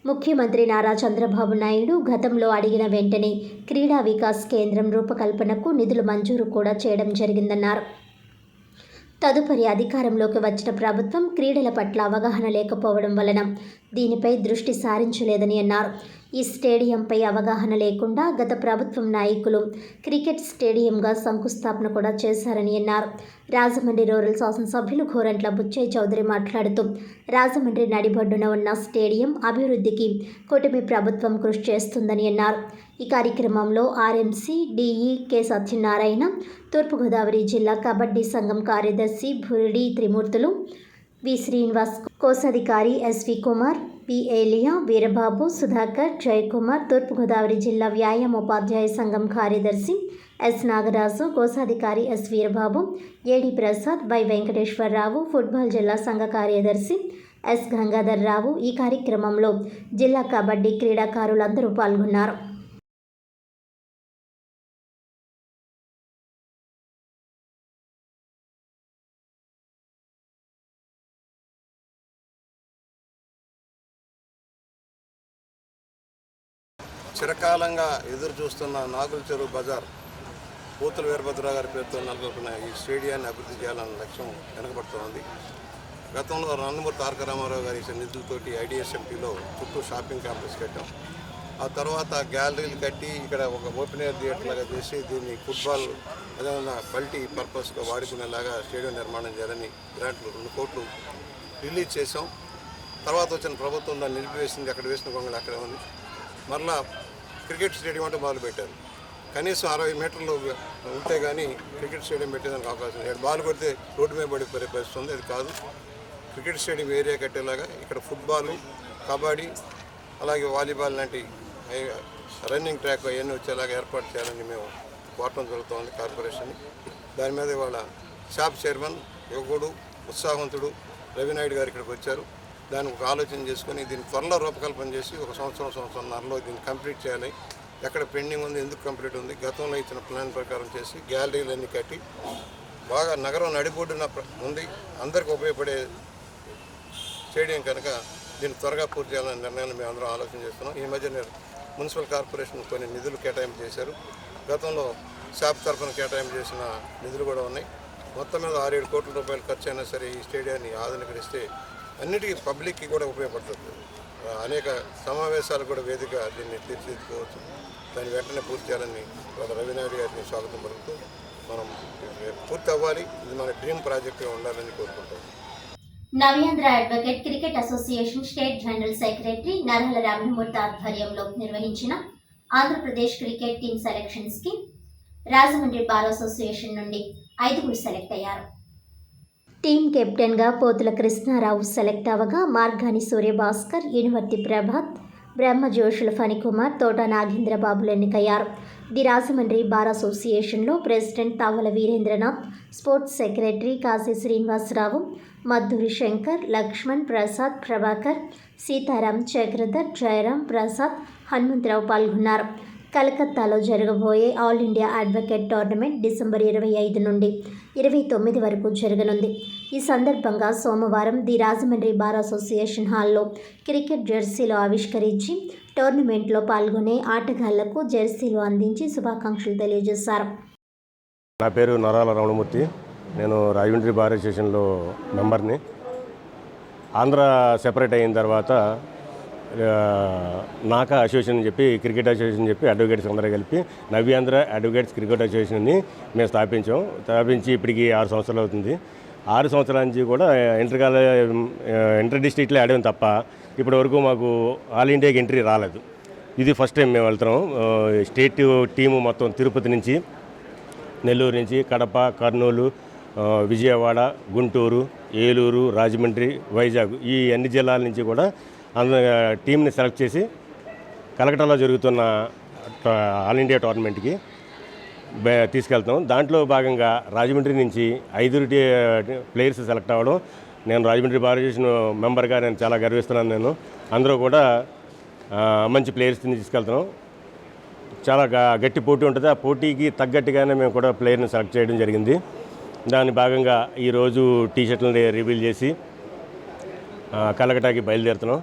ముఖ్యమంత్రి నారా చంద్రబాబు నాయుడు గతంలో అడిగిన వెంటనే క్రీడా వికాస్ కేంద్రం రూపకల్పనకు నిధులు మంజూరు కూడా చేయడం జరిగిందన్నారు. తదుపరి అధికారంలోకి వచ్చిన ప్రభుత్వం క్రీడల పట్ల అవగాహన లేకపోవడం వలన దీనిపై దృష్టి సారించలేదని అన్నారు. ఈ స్టేడియంపై అవగాహన లేకుండా గత ప్రభుత్వం నాయకులు క్రికెట్ స్టేడియంగా శంకుస్థాపన కూడా చేశారని అన్నారు. రాజమండ్రి రూరల్ శాసనసభ్యులు గోరంట్ల బుచ్చయ్య చౌదరి మాట్లాడుతూ రాజమండ్రి నడిబొడ్డున ఉన్న స్టేడియం అభివృద్ధికి కూటమి ప్రభుత్వం కృషి చేస్తుందని అన్నారు. ఈ కార్యక్రమంలో ఆర్ఎంసీ డిఈ కె సత్యనారాయణ, తూర్పుగోదావరి జిల్లా కబడ్డీ సంఘం కార్యదర్శి భురిడి త్రిమూర్తులు, వి శ్రీనివాస్, కోశాధికారి ఎస్వి కుమార్, పి ఏలియా, వీరబాబు, సుధాకర్, జయకుమార్, తూర్పుగోదావరి జిల్లా వ్యాయామోపాధ్యాయ సంఘం కార్యదర్శి ఎస్ నాగరాజు, కోశాధికారి S Veerababu, AD Prasad, Y Venkateswara Rao, football జిల్లా సంఘ కార్యదర్శి ఎస్ గంగాధర్ రావు. ఈ కార్యక్రమంలో జిల్లా కబడ్డీ క్రీడాకారులందరూ పాల్గొన్నారు. చిరకాలంగా ఎదురు చూస్తున్న నాగుల చెరువు బజార్ పోతుల వీరభద్రరావు గారి పేరుతో నెలకొల్పిన ఈ స్టేడియాన్ని అభివృద్ధి చేయాలన్న లక్ష్యం వెనకబడుతోంది. గతంలో నందమూరి తారక రామారావు గారి నిధులతోటి ఐడిఎస్ఎంపీలో చుట్టూ షాపింగ్ కాంప్లెక్స్ కట్టాం. ఆ తర్వాత గ్యాలరీలు కట్టి ఇక్కడ ఒక ఓపెన్ ఎయిర్ థియేటర్ లాగా చేసి దీన్ని ఫుట్బాల్ ఏదైనా మల్టీ పర్పస్గా వాడుకునేలాగా స్టేడియం నిర్మాణం చేయాలని గ్రాంట్లు 2 కోట్లు రిలీజ్ చేసాం. తర్వాత వచ్చిన ప్రభుత్వం దాన్ని నిలిపివేసింది. అక్కడ వేసిన గొంగళి అక్కడే ఉంది. మరలా క్రికెట్ స్టేడియం అంటే మొదలుపెట్టారు. కనీసం 60 మీటర్లు ఉంటే కానీ క్రికెట్ స్టేడియం పెట్టేదానికి అవకాశం లేదు. బాల్ కొడితే రోడ్డు మీద పడి పరిస్థితి ఉంది. అది కాదు, క్రికెట్ స్టేడియం ఏరియా కట్టేలాగా ఇక్కడ ఫుట్బాల్, కబడ్డీ, అలాగే వాలీబాల్ లాంటి రన్నింగ్ ట్రాక్ అవన్నీ వచ్చేలాగా ఏర్పాటు చేయాలని మేము కోరటం జరుగుతుంది కార్పొరేషన్ని. దాని మీద ఇవాళ షాప్ చైర్మన్ యువకుడు ఉత్సాహవంతుడు రవినాయుడు గారు ఇక్కడికి వచ్చారు. దానికి ఒక ఆలోచన చేసుకొని దీన్ని త్వరలో రూపకల్పన చేసి ఒక సంవత్సరంన్నరలో దీన్ని కంప్లీట్ చేయాలి. ఎక్కడ పెండింగ్ ఉంది, ఎందుకు కంప్లీట్ ఉంది, గతంలో ఇచ్చిన ప్లాన్ ప్రకారం చేసి గ్యాలరీలన్నీ కట్టి బాగా నగరం నడిబొడ్డున ఉంది, అందరికీ ఉపయోగపడే స్టేడియం కనుక దీన్ని త్వరగా పూర్తి చేయాలనే నిర్ణయాన్ని మేము అందరం ఆలోచన చేస్తున్నాం. ఈ మధ్య మున్సిపల్ కార్పొరేషన్ కొన్ని నిధులు కేటాయింపు చేశారు. గతంలో షాప్ తరఫున కేటాయింపు చేసిన నిధులు కూడా ఉన్నాయి. మొత్తం మీద 6-7 కోట్ల రూపాయలు ఖర్చు అయినా సరే ఈ స్టేడియాన్ని ఆధునీకరిస్తే అన్నిటికీ పబ్లిక్కి కూడా ఉపయోగపడుతుంది. అనేక సమావేశాలు కూడా వేదిక దీన్ని తీర్చిదిద్దుకోవచ్చు. దాన్ని వెంటనే పూర్తి చేయాలని వాళ్ళ రవినాయుడు గారిని స్వాగతం పలుకుతూ మనం పూర్తి అవ్వాలి. ఇది మన డ్రీమ్ ప్రాజెక్ట్గా ఉండాలని కోరుకుంటాం. Navyandhra advocate cricket association state general secretary Narahala Ramamurthy ఆధ్వర్యంలో నిర్వహించిన ఆంధ్రప్రదేశ్ క్రికెట్ టీమ్ సెలక్షన్స్కి రాజమండ్రి బార్ అసోసియేషన్ నుండి 5 సెలెక్ట్ అయ్యారు. టీం కెప్టెన్గా పోతుల కృష్ణారావు సెలెక్ట్ అవ్వగా మార్గాని సూర్యభాస్కర్, ఇనుమర్తి ప్రభాత్, బ్రహ్మజోషుల ఫణికుమార్, తోట నాగేంద్రబాబులు ఎన్నికయ్యారు. ది రాజమండ్రి బార్ అసోసియేషన్లో president Tavala Veerendranath, sports secretary Kasi Srinivasa Rao, Madduri Shankar, Lakshman, Prasad, Prabhakar, Sitaram, Chakradhar, Jayaram, Prasad, Hanumantha Rao పాల్గొన్నారు. కలకత్తాలో జరగబోయే all India advocate tournament December 25 నుండి 29 వరకు జరగనుంది. ఈ సందర్భంగా సోమవారం ది రాజమండ్రి బార్ అసోసియేషన్ హాల్లో క్రికెట్ జెర్సీలు ఆవిష్కరించి టోర్నమెంట్లో పాల్గొనే ఆటగాళ్లకు జెర్సీలు అందించి శుభాకాంక్షలు తెలియజేశారు. నా పేరు నరాల రమణమూర్తి. నేను రాజమండ్రి బార్ అసోసియేషన్లో మెంబర్ని. ఆంధ్ర సెపరేట్ అయిన తర్వాత నాకా అసోసియేషన్ అని చెప్పి క్రికెట్ అసోసియేషన్ అని చెప్పి అడ్వకేట్స్ అందరూ కలిపి నవ్యాంధ్ర అడ్వకేట్స్ క్రికెట్ అసోసియేషన్ని మేము స్థాపించి ఇప్పటికి 6 సంవత్సరాలు అవుతుంది. 6 సంవత్సరాల నుంచి కూడా ఇంటర్ డిస్ట్రిక్ట్లో ఆడాం తప్ప ఇప్పటి వరకు మాకు ఆల్ ఇండియాకి ఎంట్రీ రాలేదు. ఇది ఫస్ట్ టైం మేము వెళ్తున్నాం. స్టేట్ టీము మొత్తం తిరుపతి నుంచి, నెల్లూరు నుంచి, కడప, కర్నూలు, విజయవాడ, గుంటూరు, ఏలూరు, రాజమండ్రి, వైజాగ్ ఈ అన్ని జిల్లాల నుంచి కూడా టీంని సెలెక్ట్ చేసి కలకటాలో జరుగుతున్న ఆల్ ఇండియా టోర్నమెంట్కి తీసుకెళ్తాం. దాంట్లో భాగంగా రాజమండ్రి నుంచి 5 ప్లేయర్స్ సెలెక్ట్ అవ్వడం, నేను రాజమండ్రి బార్ అసోసియేషన్ మెంబర్గా నేను చాలా గర్విస్తున్నాను. అందరూ కూడా మంచి ప్లేయర్స్ని తీసుకెళ్తున్నాం. చాలా గట్టి పోటీ ఉంటుంది. ఆ పోటీకి తగ్గట్టుగానే మేము కూడా ప్లేయర్ని సెలెక్ట్ చేయడం జరిగింది. దాని భాగంగా ఈరోజు టీషర్ట్లని రివీల్ చేసి కలకటాకి బయలుదేరుతున్నాం.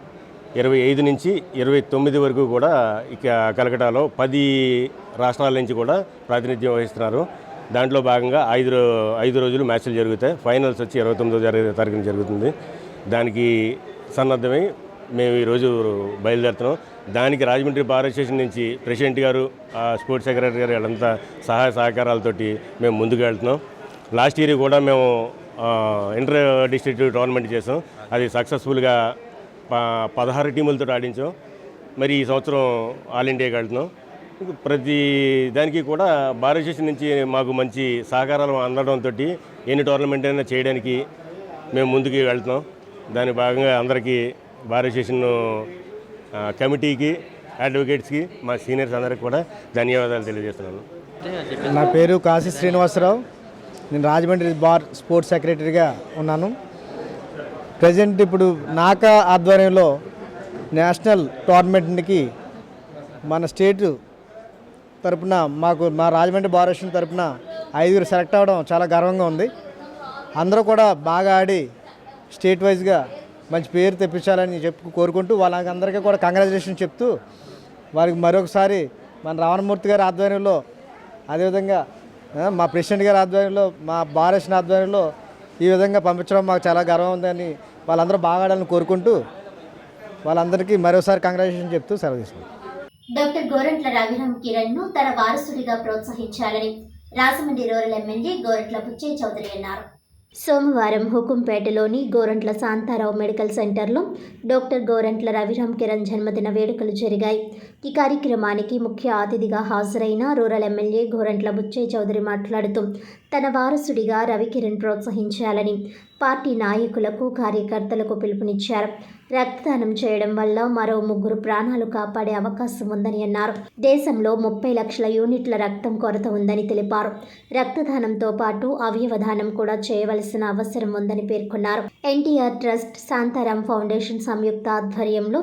25 నుంచి 29 వరకు కూడా ఇక కలకటాలో 10 రాష్ట్రాల నుంచి కూడా ప్రాతినిధ్యం వహిస్తున్నారు. దాంట్లో భాగంగా 5 రోజులు మ్యాచ్లు జరుగుతాయి. ఫైనల్స్ వచ్చి 29వ తారీఖున జరుగుతుంది. దానికి సన్నద్ధమై మేము ఈరోజు బయలుదేరుతున్నాం. దానికి రాజమండ్రి బార్ అసోసియేషన్ నుంచి ప్రెసిడెంట్ గారు, స్పోర్ట్స్ సెక్రటరీ గారు వీళ్ళంతా సహాయ సహకారాలతోటి మేము ముందుకు వెళ్తున్నాం. లాస్ట్ ఇయర్ కూడా మేము ఇంటర్ డిస్ట్రిక్ట్ టోర్నమెంట్ చేసాం. అది సక్సెస్ఫుల్గా 16 టీములతో ఆడించాం. మరి ఈ సంవత్సరం ఆల్ ఇండియాకి వెళ్తున్నాం. ప్రతి దానికి కూడా బార్ అసోసియేషన్ నుంచి మాకు మంచి సహకారాలు అందడంతో ఎన్ని టోర్నమెంట్ అయినా చేయడానికి మేము ముందుకు వెళ్తున్నాం. దాని భాగంగా అందరికీ బార్ అసోసియేషన్ కమిటీకి, అడ్వకేట్స్కి, మా సీనియర్స్ అందరికీ కూడా ధన్యవాదాలు తెలియజేస్తున్నాను. నా పేరు కాశీ శ్రీనివాసరావు. నేను రాజమండ్రి బార్ స్పోర్ట్స్ సెక్రటరీగా ఉన్నాను. ప్రజెంట్ ఇప్పుడు నాకా ఆధ్వర్యంలో నేషనల్ టోర్నమెంట్కి మన స్టేట్ తరపున మా రాజమండ్రి బార్ అసోసియేషన్ తరపున 5 సెలెక్ట్ అవ్వడం చాలా గర్వంగా ఉంది. అందరూ కూడా బాగా ఆడి స్టేట్ వైజ్గా మంచి పేరు తెప్పించాలని కోరుకుంటూ వాళ్ళందరికీ కూడా కంగ్రాచులేషన్ చెప్తూ వారికి మరొకసారి మన రావణమూర్తి గారి ఆధ్వర్యంలో, అదేవిధంగా మా ప్రెసిడెంట్ గారి ఆధ్వర్యంలో, మా బార్ అసోసియేషన్ ఆధ్వర్యంలో ఈ విధంగా పంపించడం మాకు చాలా గర్వం ఉందని వాళ్ళందరూ బాగా ఆడాలని కోరుకుంటూ వాళ్ళందరికీ మరోసారి కంగ్రాచులేషన్ చెప్తూ సెలవు తీసుకుంటాం. డాక్టర్ గోరంట్ల రవిరామ్ కిరణ్ను తన వారసుడిగా ప్రోత్సహించాలని రాజమండ్రి రూరల్ ఎమ్మెల్యే గోరంట్ల బుచ్చయ్య చౌదరి అన్నారు. సోమవారం హుకుంపేటలోని గోరంట్ల శాంతారావు మెడికల్ సెంటర్లో డాక్టర్ గోరంట్ల రవిరామ్ కిరణ్ జన్మదిన వేడుకలు జరిగాయి. ఈ కార్యక్రమానికి ముఖ్య అతిథిగా హాజరైన రూరల్ ఎమ్మెల్యే గోరంట్ల బుచ్చయ్య చౌదరి మాట్లాడుతూ తన వారసుడిగా రవికిరణ్ ప్రోత్సహించాలని పార్టీ నాయకులకు, కార్యకర్తలకు పిలుపునిచ్చారు. రక్తదానం చేయడం వల్ల మరో 3 ప్రాణాలు కాపాడే అవకాశం ఉందని అన్నారు. దేశంలో 30 లక్షల యూనిట్ల రక్తం కొరత ఉందని తెలిపారు. రక్తదానంతో పాటు అవయవదానం కూడా చేయవలసిన అవసరం ఉందని పేర్కొన్నారు. ఎన్టీఆర్ ట్రస్ట్, శాంతారాం ఫౌండేషన్ సంయుక్త ఆధ్వర్యంలో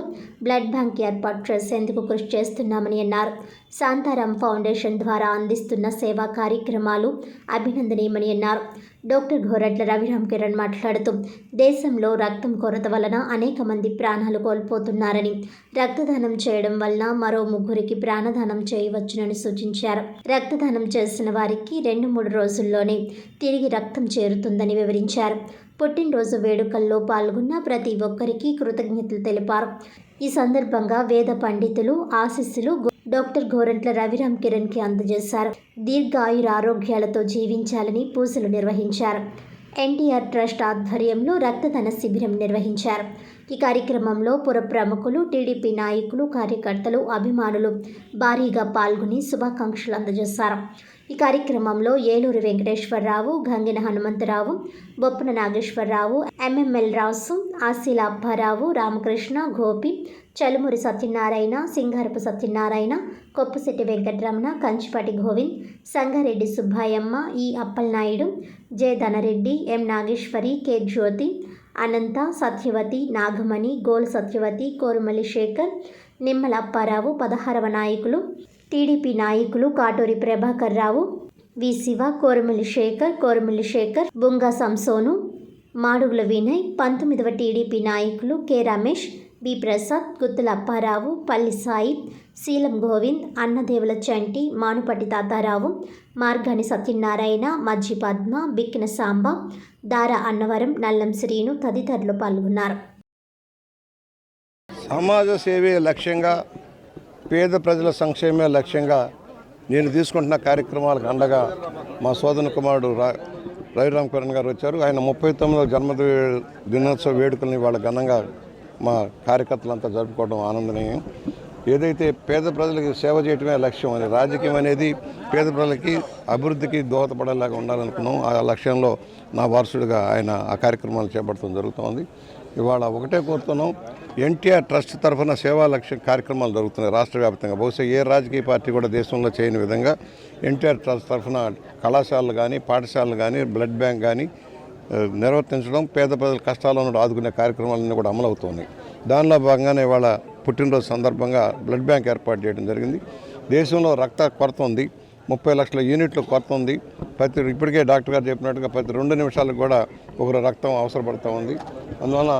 బ్లడ్ బ్యాంక్ ఏర్పాటు చేసేందుకు కృషి చేస్తున్నామని అన్నారు. శాంతారాం ఫౌండేషన్ ద్వారా అందిస్తున్న సేవా కార్యక్రమాలు అభినందనీయమని అన్నారు. డాక్టర్ గోరంట్ల రవిరామ్ కిరణ్ మాట్లాడుతూ దేశంలో రక్తం కొరత వలన అనేక మంది ప్రాణాలు కోల్పోతున్నారని, రక్తదానం చేయడం వలన మరో 3కి ప్రాణదానం చేయవచ్చునని సూచించారు. రక్తదానం చేసిన వారికి 2-3 రోజుల్లోనే తిరిగి రక్తం చేరుతుందని వివరించారు. పుట్టినరోజు వేడుకల్లో పాల్గొన్న ప్రతి ఒక్కరికి కృతజ్ఞతలు తెలిపారు. ఈ సందర్భంగా వేద పండితులు ఆశీస్సులు డాక్టర్ గోరంట్ల రవిరామ్ కిరణ్కి అందజేశారు. దీర్ఘాయురారోగ్యాలతో జీవించాలని పూజలు నిర్వహించారు. ఎన్టీఆర్ ట్రస్ట్ ఆధ్వర్యంలో రక్తదాన శిబిరం నిర్వహించారు. ఈ కార్యక్రమంలో పుర ప్రముఖులు, టీడీపీ నాయకులు, కార్యకర్తలు, అభిమానులు భారీగా పాల్గొని శుభాకాంక్షలు అందజేశారు. ఈ కార్యక్రమంలో ఏలూరు వెంకటేశ్వరరావు, గంగిన హనుమంతరావు, బొప్పన నాగేశ్వరరావు, ఎంఎంఎల్ రాసు, ఆశీల అప్పారావు, రామకృష్ణ, గోపి, చలుమూరి సత్యనారాయణ, సింగారపు సత్యనారాయణ, కొప్పశెట్టి వెంకటరమణ, కంచిపాటి గోవింద్, సంగారెడ్డి సుబ్బాయమ్మ, ఈ అప్పలనాయుడు, జె ధనరెడ్డి, ఎం నాగేశ్వరి, కె జ్యోతి, అనంత, సత్యవతి, నాగమణి, గోల్ సత్యవతి, కోరుమల్లి శేఖర్, నిమ్మల అప్పారావు, 16వ నాయకులు, టీడీపీ నాయకులు కాటూరి ప్రభాకర్ రావు, వి శివ, కోరుమల్లి శేఖర్, బుంగా సంసోను, మాడుగుల వినయ్, 19వ టీడీపీ నాయకులు కె రమేష్, బి ప్రసాద్, గుత్తుల అప్పారావు, పల్లి సాయి, శీలం గోవింద్, అన్నదేవుల చంటి, మానుపట్టి తాతారావు, మార్గాని సత్యనారాయణ, మజ్జి పద్మ, బిక్కిన సాంబ, దార అన్నవరం, నల్లం శ్రీను తదితరులు పాల్గొన్నారు. సమాజ సేవే లక్ష్యంగా, పేద ప్రజల సంక్షేమే లక్ష్యంగా నేను తీసుకుంటున్న కార్యక్రమాలకు అండగా మా సోదర కుమారుడు రవిరామకరణ్ గారు వచ్చారు. ఆయన 39వ దినోత్సవ వేడుకల్ని వాళ్ళ ఘనంగా మా కార్యకర్తలంతా జరుపుకోవడం ఆనందనీయం. ఏదైతే పేద ప్రజలకు సేవ చేయటమే లక్ష్యం అని, రాజకీయం అనేది పేద ప్రజలకి అభివృద్ధికి దోహదపడేలాగా ఉండాలనుకున్నాం. ఆ లక్ష్యంలో నా వారసుడిగా ఆయన ఆ కార్యక్రమాలు చేపట్టడం జరుగుతోంది. ఇవాళ ఒకటే కోరుతున్నాం, ఎన్టీఆర్ ట్రస్ట్ తరఫున సేవా లక్ష్య కార్యక్రమాలు జరుగుతున్నాయి రాష్ట్ర వ్యాప్తంగా. బహుశా ఏ రాజకీయ పార్టీ కూడా దేశంలో చేయని విధంగా ఎన్టీఆర్ ట్రస్ట్ తరఫున కళాశాలలు కానీ, పాఠశాలలు కానీ, బ్లడ్ బ్యాంక్ కానీ నిర్వర్తించడం, పేద ప్రజల కష్టాలను ఆదుకునే కార్యక్రమాలన్నీ కూడా అమలవుతున్నాయి. దానిలో భాగంగానే ఇవాళ పుట్టినరోజు సందర్భంగా బ్లడ్ బ్యాంక్ ఏర్పాటు చేయడం జరిగింది. దేశంలో రక్త కొరత ఉంది, 30 లక్షల యూనిట్లు కొరత ఉంది. ఇప్పటికే డాక్టర్ గారు చెప్పినట్టుగా ప్రతి 2 నిమిషాలకు కూడా ఒకరు రక్తం అవసరపడుతూ ఉంది. అందువల్ల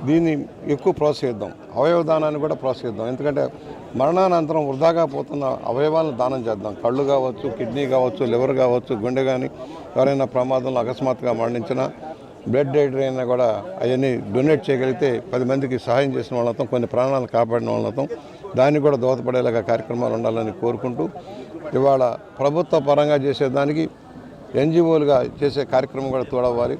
దీన్ని ఎక్కువ ప్రోత్సహిద్దాం, అవయవదానాన్ని కూడా ప్రోత్సహిద్దాం. ఎందుకంటే మరణానంతరం వృధాగా పోతున్న అవయవాలను దానం చేద్దాం. కళ్ళు కావచ్చు, కిడ్నీ కావచ్చు, లివర్ కావచ్చు, గుండె కానీ, ఎవరైనా ప్రమాదంలో అకస్మాత్తుగా మరణించినా, బ్లడ్ డైడర్ అయినా కూడా అవన్నీ డొనేట్ చేయగలిగితే 10 మందికి సహాయం చేసిన వాళ్ళతో, కొన్ని ప్రాణాలను కాపాడిన వాళ్ళతో దానికి కూడా దోహదపడేలాగా కార్యక్రమాలు ఉండాలని కోరుకుంటూ, ఇవాళ ప్రభుత్వ పరంగా చేసేదానికి ఎన్జిఓలుగా చేసే కార్యక్రమం కూడా తోడవ్వాలి.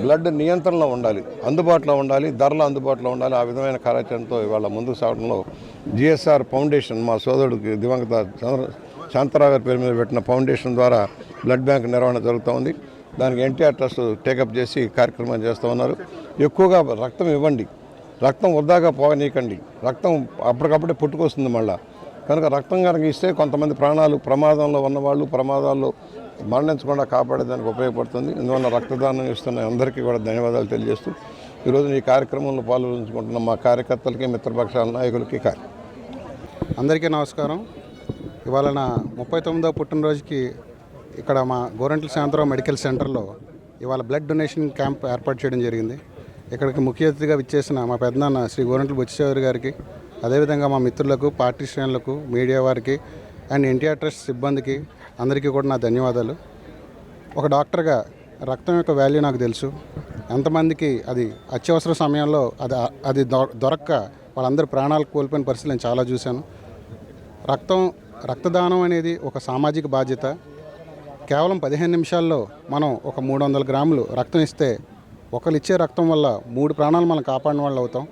బ్లడ్ నియంత్రణలో ఉండాలి, అందుబాటులో ఉండాలి, ధరలు అందుబాటులో ఉండాలి. ఆ విధమైన కార్యాచరణతో ఇవాళ ముందుకు సాగడంలో జిఎస్ఆర్ ఫౌండేషన్, మా సోదరుడికి దివంగత శాంతరావు గారి పేరు మీద పెట్టిన ఫౌండేషన్ ద్వారా బ్లడ్ బ్యాంక్ నిర్వహణ జరుగుతూ ఉంది. దానికి ఎన్టీఆర్ ట్రస్ట్ టేకప్ చేసి కార్యక్రమం చేస్తూ ఉన్నారు. ఎక్కువగా రక్తం ఇవ్వండి, రక్తం వృధాగా పోనీయకండి. రక్తం అప్పటికప్పుడే పుట్టుకొస్తుంది మళ్ళీ. కనుక రక్తం కనుక ఇస్తే కొంతమంది ప్రాణాలు, ప్రమాదంలో ఉన్నవాళ్ళు ప్రమాదాల్లో మరణించకుండా కాపాడేదానికి ఉపయోగపడుతుంది. ఇందువల్ల రక్తదానం ఇస్తున్న అందరికీ కూడా ధన్యవాదాలు తెలియజేస్తూ, ఈరోజు ఈ కార్యక్రమంలో పాల్గొంటున్న మా కార్యకర్తలకి, మిత్రపక్షాల నాయకులకి అందరికీ నమస్కారం. ఇవాళ నా 39వ పుట్టినరోజుకి ఇక్కడ మా గోరంట్ల శాంతరావు మెడికల్ సెంటర్లో ఇవాళ బ్లడ్ డొనేషన్ క్యాంప్ ఏర్పాటు చేయడం జరిగింది. ఇక్కడికి ముఖ్య అతిథిగా విచ్చేసిన మా పెద్దనాన్న శ్రీ గోరంట్ల బుచ్చిచౌదరి గారికి, అదేవిధంగా మా మిత్రులకు, పార్టీ శ్రేణులకు, మీడియా వారికి అండ్ ఎన్టీఆర్ ట్రస్ట్ సిబ్బందికి అందరికీ కూడా నా ధన్యవాదాలు. ఒక డాక్టర్గా రక్తం యొక్క వాల్యూ నాకు తెలుసు. ఎంతమందికి అది అత్యవసర సమయంలో అది దొరక్క వాళ్ళందరూ ప్రాణాలు కోల్పోయిన పరిస్థితులు నేను చాలా చూశాను. రక్తదానం అనేది ఒక సామాజిక బాధ్యత. కేవలం 15 నిమిషాల్లో మనం ఒక 300 గ్రాములు రక్తం ఇస్తే, ఒకరు ఇచ్చే రక్తం వల్ల 3 ప్రాణాలు మనం కాపాడిన వాళ్ళు అవుతాం.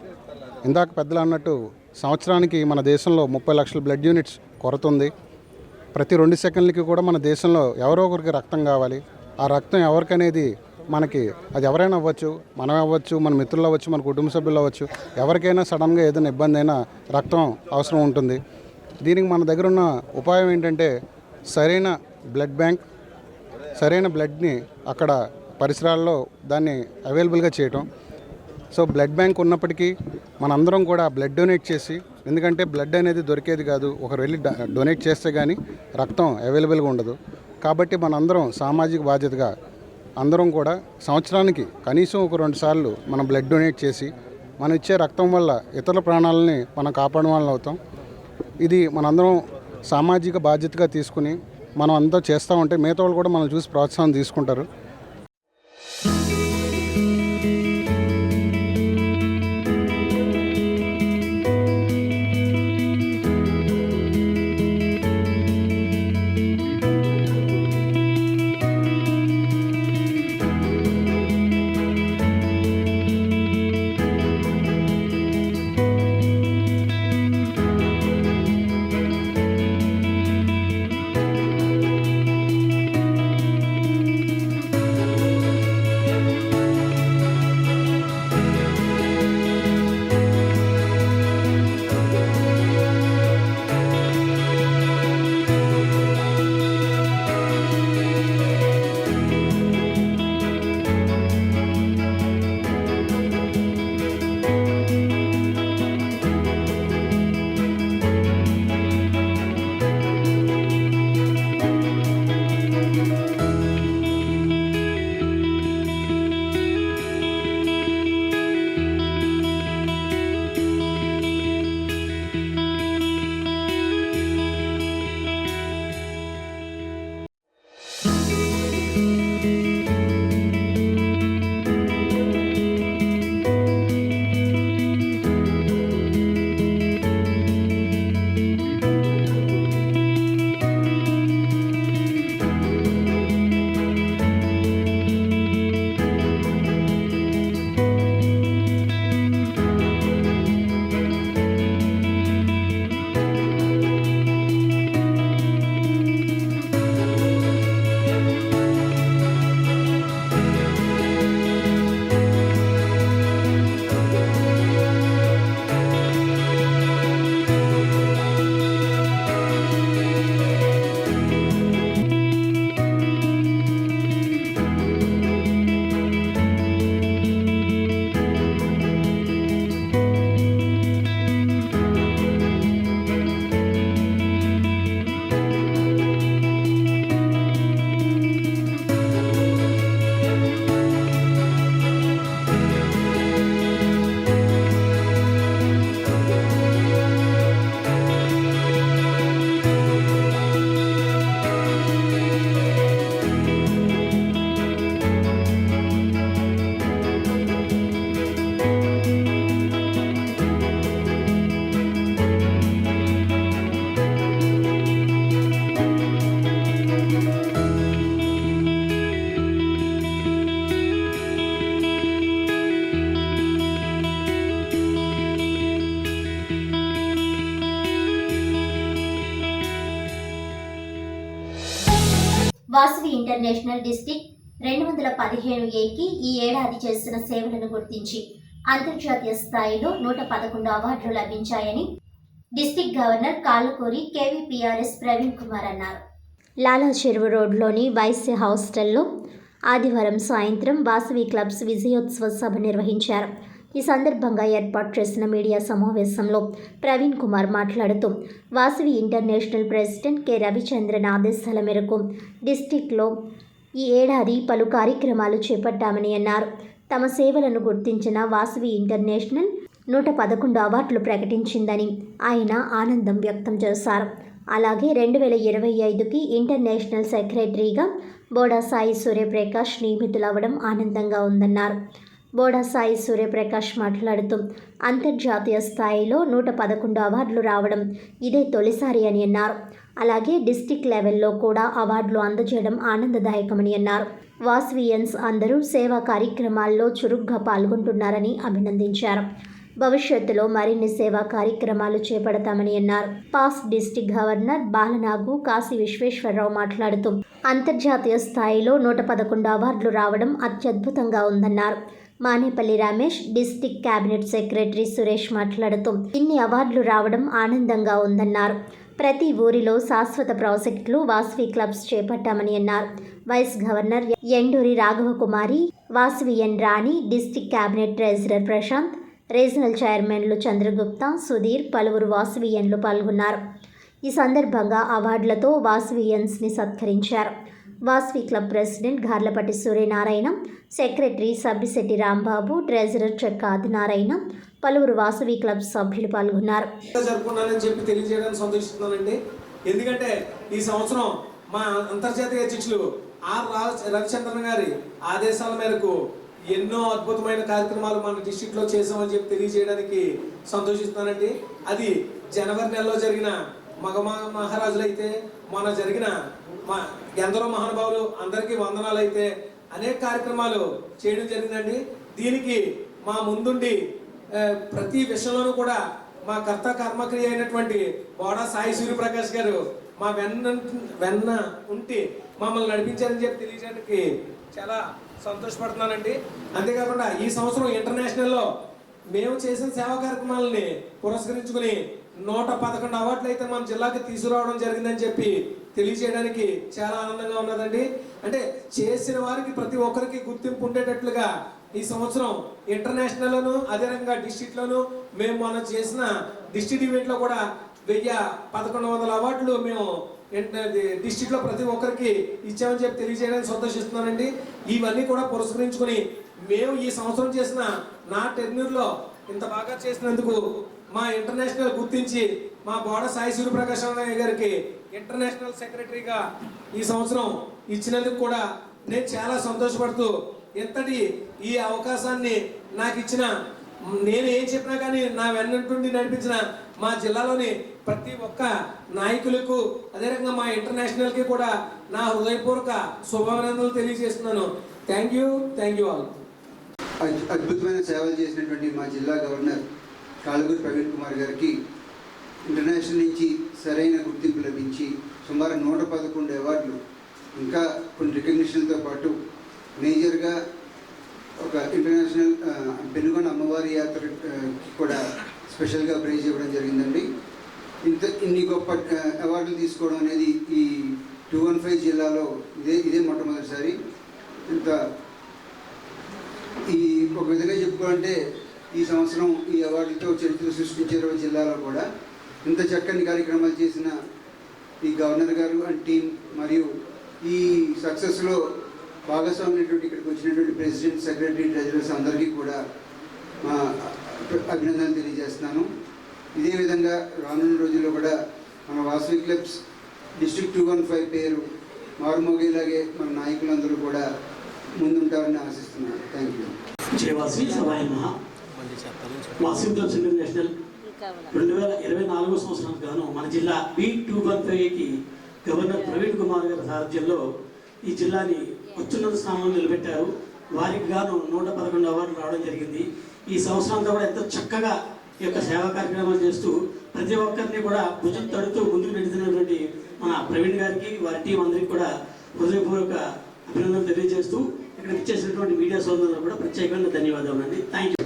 ఇందాక పెద్దలు అన్నట్టు సంవత్సరానికి మన దేశంలో 30 లక్షల బ్లడ్ యూనిట్స్ కొరత ఉంది. ప్రతి 2 సెకండ్లకి కూడా మన దేశంలో ఎవరో ఒకరికి రక్తం కావాలి. ఆ రక్తం ఎవరికనేది మనకి, అది ఎవరైనా అవ్వచ్చు, మనం అవ్వచ్చు, మన మిత్రులు అవ్వచ్చు, మన కుటుంబ సభ్యులు అవ్వచ్చు, ఎవరికైనా సడన్గా ఏదైనా ఇబ్బంది అయినా రక్తం అవసరం ఉంటుంది. దీనికి మన దగ్గర ఉన్న ఉపాయం ఏంటంటే సరైన బ్లడ్ బ్యాంక్, సరైన బ్లడ్ని అక్కడ పరిసరాల్లో దాన్ని అవైలబుల్గా చేయటం. సో బ్లడ్ బ్యాంక్ ఉన్నప్పటికీ మనందరం కూడా బ్లడ్ డొనేట్ చేసి, ఎందుకంటే బ్లడ్ అనేది దొరికేది కాదు, ఒకరు వెళ్ళి డొనేట్ చేస్తే కానీ రక్తం అవైలబుల్గా ఉండదు. కాబట్టి మనందరం సామాజిక బాధ్యతగా అందరం కూడా సంవత్సరానికి కనీసం ఒక 2 సార్లు మనం బ్లడ్ డొనేట్ చేసి, మనం ఇచ్చే రక్తం వల్ల ఇతరుల ప్రాణాలని మనం కాపాడడం వల్ల అవుతాం. ఇది మనందరం సామాజిక బాధ్యతగా తీసుకుని మనం అంతా చేస్తూ ఉంటే మిగతా వాళ్ళు కూడా మనం చూసి ప్రోత్సాహం తీసుకుంటారు. వాసవి ఇంటర్నేషనల్ డిస్టిక్ 215Aకి ఈ ఏడాది చేసిన సేవలను గుర్తించి అంతర్జాతీయ స్థాయిలో 111 అవార్డులు లభించాయని డిస్టిక్ గవర్నర్ కాళ్ళకూరి కేవీపీఆర్ఎస్ ప్రవీణ్ కుమార్ అన్నారు. లాలా చెరువు రోడ్లోని వైశ్య హాస్టల్లో ఆదివారం సాయంత్రం వాసవి క్లబ్స్ విజయోత్సవ సభ నిర్వహించారు. ఈ సందర్భంగా ఏర్పాటు చేసిన మీడియా సమావేశంలో ప్రవీణ్ కుమార్ మాట్లాడుతూ Vasavi international president K Ravichandran ఆదేశాల మేరకు డిస్టిక్లో ఈ ఏడాది పలు కార్యక్రమాలు చేపట్టామని అన్నారు. తమ సేవలను గుర్తించిన వాసవి ఇంటర్నేషనల్ 111 అవార్డులు ప్రకటించిందని ఆయన ఆనందం వ్యక్తం చేశారు. అలాగే 2025కి ఇంటర్నేషనల్ సెక్రటరీగా బోడా సాయి సూర్యప్రకాష్ నియమితులవ్వడం ఆనందంగా ఉందన్నారు. బోడా సాయి సూర్యప్రకాష్ మాట్లాడుతూ అంతర్జాతీయ స్థాయిలో 111 అవార్డులు రావడం ఇదే తొలిసారి అని అన్నారు. అలాగే డిస్టిక్ లెవెల్లో కూడా అవార్డులు అందజేయడం ఆనందదాయకమని అన్నారు. వాసవియన్స్ అందరూ సేవా కార్యక్రమాల్లో చురుగ్గా పాల్గొంటున్నారని అభినందించారు. భవిష్యత్తులో మరిన్ని సేవా కార్యక్రమాలు చేపడతామని అన్నారు. Past district governor Balanagu Kashi Visweswara Rao మాట్లాడుతూ అంతర్జాతీయ స్థాయిలో 111 అవార్డులు రావడం అత్యద్భుతంగా ఉందన్నారు. Manepalli Ramesh district cabinet secretary Suresh మాట్లాడుతూ ఇన్ని అవార్డులు రావడం ఆనందంగా ఉందన్నారు. ప్రతి ఊరిలో శాశ్వత ప్రాజెక్టులు వాసవి క్లబ్స్ చేపట్టామని అన్నారు. Vice governor Enduri Raghava Kumari, Vasavian Rani, district cabinet treasurer Prashant, regional చైర్మన్లు చంద్రగుప్త, సుధీర్, పలువురు వాసవియన్లు పాల్గొన్నారు. ఈ సందర్భంగా అవార్డులతో వాసవియన్స్ని సత్కరించారు. Vasavi club president Garlapatti Suryanarayana, secretary Sabbisetti Rambabu, treasurer Chekka Adinarayana, పలువురు వాసవి క్లబ్ సభ్యులు పాల్గొన్నారు. జరుపుకున్నానని చెప్పి తెలియజేయడానికి సంతోషిస్తున్నానండి. ఎందుకంటే ఈ సంవత్సరం మా అంతర్జాతీయ అధ్యక్షులు ఆర్ రవిచంద్రన్ గారి ఆదేశాల మేరకు ఎన్నో అద్భుతమైన కార్యక్రమాలు మన డిస్ట్రిక్ట్ లో చేసామని చెప్పి తెలియజేయడానికి సంతోషిస్తున్నానండి. అది జనవరి నెలలో జరిగిన మహారాజులు అయితే, మొన్న జరిగిన ఎందరో మహానుభావులు అందరికీ వందనాలు అయితే అనేక కార్యక్రమాలు చేయడం జరిగిందండి. దీనికి మా ముందుండి ప్రతి విషయంలోనూ కూడా మా కర్త కర్మక్రియ అయినటువంటి బోడా సాయి సూర్యప్రకాష్ గారు మా వెన్న ఉండి మమ్మల్ని నడిపించారని చెప్పి తెలియజేయడానికి చాలా సంతోషపడుతున్నానండి. అంతేకాకుండా ఈ సంవత్సరం ఇంటర్నేషనల్లో మేము చేసిన సేవా కార్యక్రమాలని పురస్కరించుకుని 111 అవార్డులు అయితే మన జిల్లాకి తీసుకురావడం జరిగిందని చెప్పి తెలియజేయడానికి చాలా ఆనందంగా ఉన్నదండి. అంటే చేసిన వారికి ప్రతి ఒక్కరికి గుర్తింపు ఉండేటట్లుగా ఈ సంవత్సరం ఇంటర్నేషనల్లోను అదేవిధంగా డిస్ట్రిక్ట్లోను మేము మనం చేసిన డిస్ట్రిక్ట్ ఈవెంట్లో కూడా 1100 అవార్డులు మేము డిస్ట్రిక్ట్లో ప్రతి ఒక్కరికి ఇచ్చామని చెప్పి తెలియజేయడానికి సంతోషిస్తున్నానండి. ఇవన్నీ కూడా పురస్కరించుకుని మేము ఈ సంవత్సరం చేసిన నా టెన్యూర్లో ఇంత బాగా చేసినందుకు మా ఇంటర్నేషనల్ గుర్తించి మా బోడా సాయి సూర్యప్రకాష్ గారికి ఇంటర్నేషనల్ సెక్రటరీగా ఈ సంవత్సరం ఇచ్చినందుకు కూడా నేను చాలా సంతోషపడుతూ ఎంతటి ఈ అవకాశాన్ని నాకు ఇచ్చిన, నేను ఏం చెప్పినా కానీ నా వెన్నంటుండి నడిపించిన మా జిల్లాలోని ప్రతి ఒక్క నాయకులకు అదేవిధంగా మా ఇంటర్నేషనల్కి కూడా నా హృదయపూర్వక శుభాభినందనలు తెలియజేస్తున్నాను. Thank you all. అద్భుతమైన సేవలు చేసినటువంటి మా జిల్లా గవర్నర్ కాళ్ళకూరి ప్రవీణ్ కుమార్ గారికి ఇంటర్నేషనల్ నుంచి సరైన గుర్తింపు లభించి సుమారు 111 అవార్డులు ఇంకా కొన్ని రికగ్నిషన్తో పాటు మేజర్గా ఒక ఇంటర్నేషనల్ పెనుగొండ అమ్మవారి యాత్రకి కూడా స్పెషల్గా ప్రైజ్ ఇవ్వడం జరిగిందండి. ఇన్ని గొప్ప అవార్డులు తీసుకోవడం అనేది ఈ 215 జిల్లాలో ఇదే మొట్టమొదటిసారి. ఇంత ఈ ఒక విధంగా చెప్పుకోవాలంటే ఈ సంవత్సరం ఈ అవార్డులతో చరిత్ర సృష్టించే జిల్లాలో కూడా ఇంత చక్కని కార్యక్రమాలు చేసిన ఈ గవర్నర్ గారు అండ్ టీం మరియు ఈ సక్సెస్లో భాగస్వామైనటువంటి ఇక్కడికి వచ్చినటువంటి ప్రెసిడెంట్, సెక్రటరీ, ట్రెజరర్స్ అందరికీ కూడా మా అభినందనలు తెలియజేస్తున్నాను. ఇదే విధంగా రానున్న రోజుల్లో కూడా మన వాసవి క్లబ్స్ డిస్ట్రిక్ట్ 215 పేరు మారుమోగేలాగే మన నాయకులందరూ కూడా ముందుంటారని ఆశిస్తున్నాను. Thank you. Vasavi clubs international 2024 సంవత్సరానికి గాను మన జిల్లా B215కి గవర్నర్ ప్రవీణ్ కుమార్ గారి సారథ్యంలో ఈ జిల్లాని అత్యున్నత స్థానంలో నిలబెట్టారు. వారికి గాను 111 అవార్డులు రావడం జరిగింది. ఈ సంవత్సరంతో కూడా ఎంతో చక్కగా ఈ యొక్క సేవా కార్యక్రమాలు చేస్తూ ప్రతి ఒక్కరిని కూడా భుజం తడుతూ ముందుకు నడుతున్నటువంటి మన ప్రవీణ్ గారికి వారి టీం అందరికీ కూడా హృదయపూర్వక అభినందనలు తెలియజేస్తూ ఇక్కడ ఇచ్చేసినటువంటి మీడియా సోదరులకు కూడా ప్రత్యేకంగా ధన్యవాదాలు అండి. Thank you.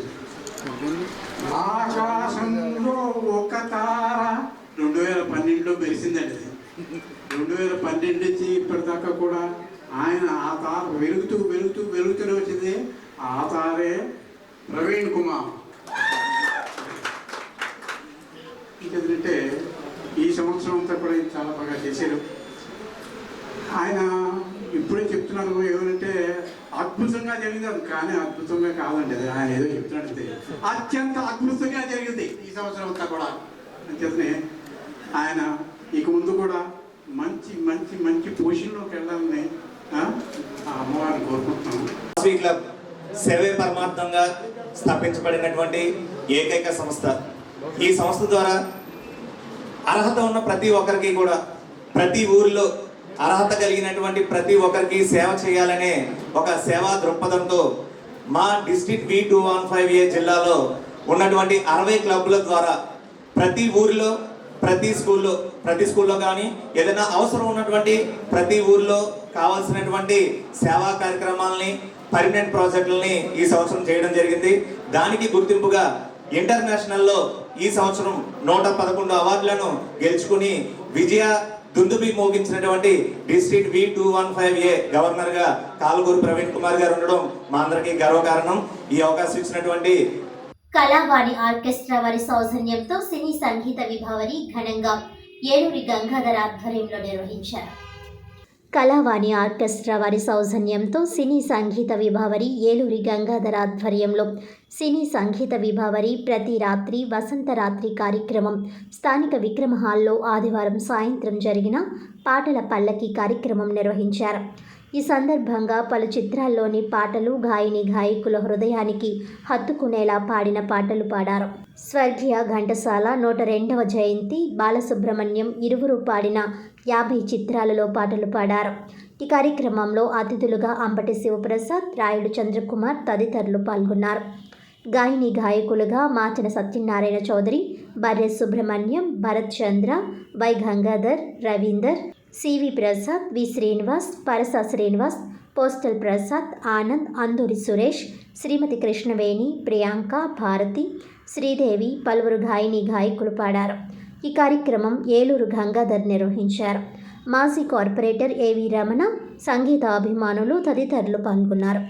ఆకాశంలో ఒక తార 2012లో మెరిసిందండి. 2012 నుంచి ఇప్పటిదాకా కూడా ఆయన ఆ తార వెలుగుతూనే వచ్చింది. ఆ తారే ప్రవీణ్ కుమార్. ఎందుకంటే ఈ సంవత్సరం అంతా కూడా చాలా బాగా చేశారు. ఆయన ఇప్పుడే చెప్తున్నారు ఏమంటే అద్భుతంగా జరిగింది, కానీ అద్భుతంగా కాదండి అది. ఆయన ఏదో చెప్తున్నాడంటే అత్యంత అద్భుతంగా జరిగింది ఈ సంవత్సరం అంతా కూడా. అంచేతనే ఆయన ఇక ముందు కూడా మంచి మంచి మంచి పొజిషన్లోకి వెళ్ళాలని ఆ అమ్మవారిని కోరుకుంటున్నాను. క్లబ్ సేవే పరమార్థంగా స్థాపించబడినటువంటి ఏకైక సంస్థ. ఈ సంస్థ ద్వారా అర్హత ఉన్న ప్రతి ఒక్కరికి కూడా ప్రతి ఊరిలో అర్హత కలిగినటువంటి ప్రతి ఒక్కరికి సేవ చేయాలనే ఒక సేవా దృక్పథంతో మా డిస్ట్రిక్ట్ V215A జిల్లాలో ఉన్నటువంటి 60 క్లబ్ల ద్వారా ప్రతి ఊరిలో ప్రతి స్కూల్లో కానీ ఏదైనా అవసరం ఉన్నటువంటి ప్రతి ఊరిలో కావాల్సినటువంటి సేవా కార్యక్రమాలని పర్మనెంట్ ప్రాజెక్టులని ఈ సంవత్సరం చేయడం జరిగింది. దానికి గుర్తింపుగా ఇంటర్నేషనల్లో ఈ సంవత్సరం 111 అవార్డులను గెలుచుకుని విజయ దుందుబి మోగించినటువంటి డిస్ట్రిక్ట్ V215A గవర్నర్గా కాలుగూరు ప్రవీణ్ కుమార్ గారు ఉండడం మా అందరికీ గర్వకారణం. ఈ అవకాశం ఇచ్చినటువంటి కళావాణి ఆర్కెస్ట్రా వారి సౌజన్యంతో సినీ సంగీత విభావరి ఘనంగా ఏలూరి గంగాధర్ ఆధ్వర్యంలో నిర్వహించారు. కళావాణి ఆర్కెస్ట్రా వారి సౌజన్యంతో సినీ సంగీత విభావరి ఏలూరి గంగాధర్ ఆధ్వర్యంలో సినీ సంగీత విభావరి ప్రతి రాత్రి వసంత రాత్రి కార్యక్రమం స్థానిక విక్రమ హాల్లో ఆదివారం సాయంత్రం జరిగిన పాటల పల్లకి కార్యక్రమం నిర్వహించారు. ఈ సందర్భంగా పలు చిత్రాల్లోని పాటలు గాయకుల హృదయానికి హత్తుకునేలా పాడిన పాటలు పాడారు. స్వర్గీయ ఘంటసాల 102వ జయంతి, బాలసుబ్రహ్మణ్యం ఇరువురు పాడిన 50 చిత్రాలలో పాటలు పాడారు. ఈ కార్యక్రమంలో అతిథులుగా అంబటి శివప్రసాద్, రాయుడు చంద్రకుమార్ తదితరులు పాల్గొన్నారు. గాయకులుగా Machana Satyanarayana Chowdary, Barre Subrahmanyam, Bharat Chandra, Y Gangadhar, Ravinder, CV Prasad, V Srinivas, Parasa Srinivas, postal Prasad, Anand, Anduri Suresh, Srimathi Krishnaveni, Priyanka, Bharathi, Sridevi పలువురు గాయకులు పాడారు. ఈ కార్యక్రమం ఏలూరు గంగాధర్ నిర్వహించారు. మాజీ కార్పొరేటర్ ఏవి రమణ, సంగీత అభిమానులు తదితరులు పాల్గొన్నారు.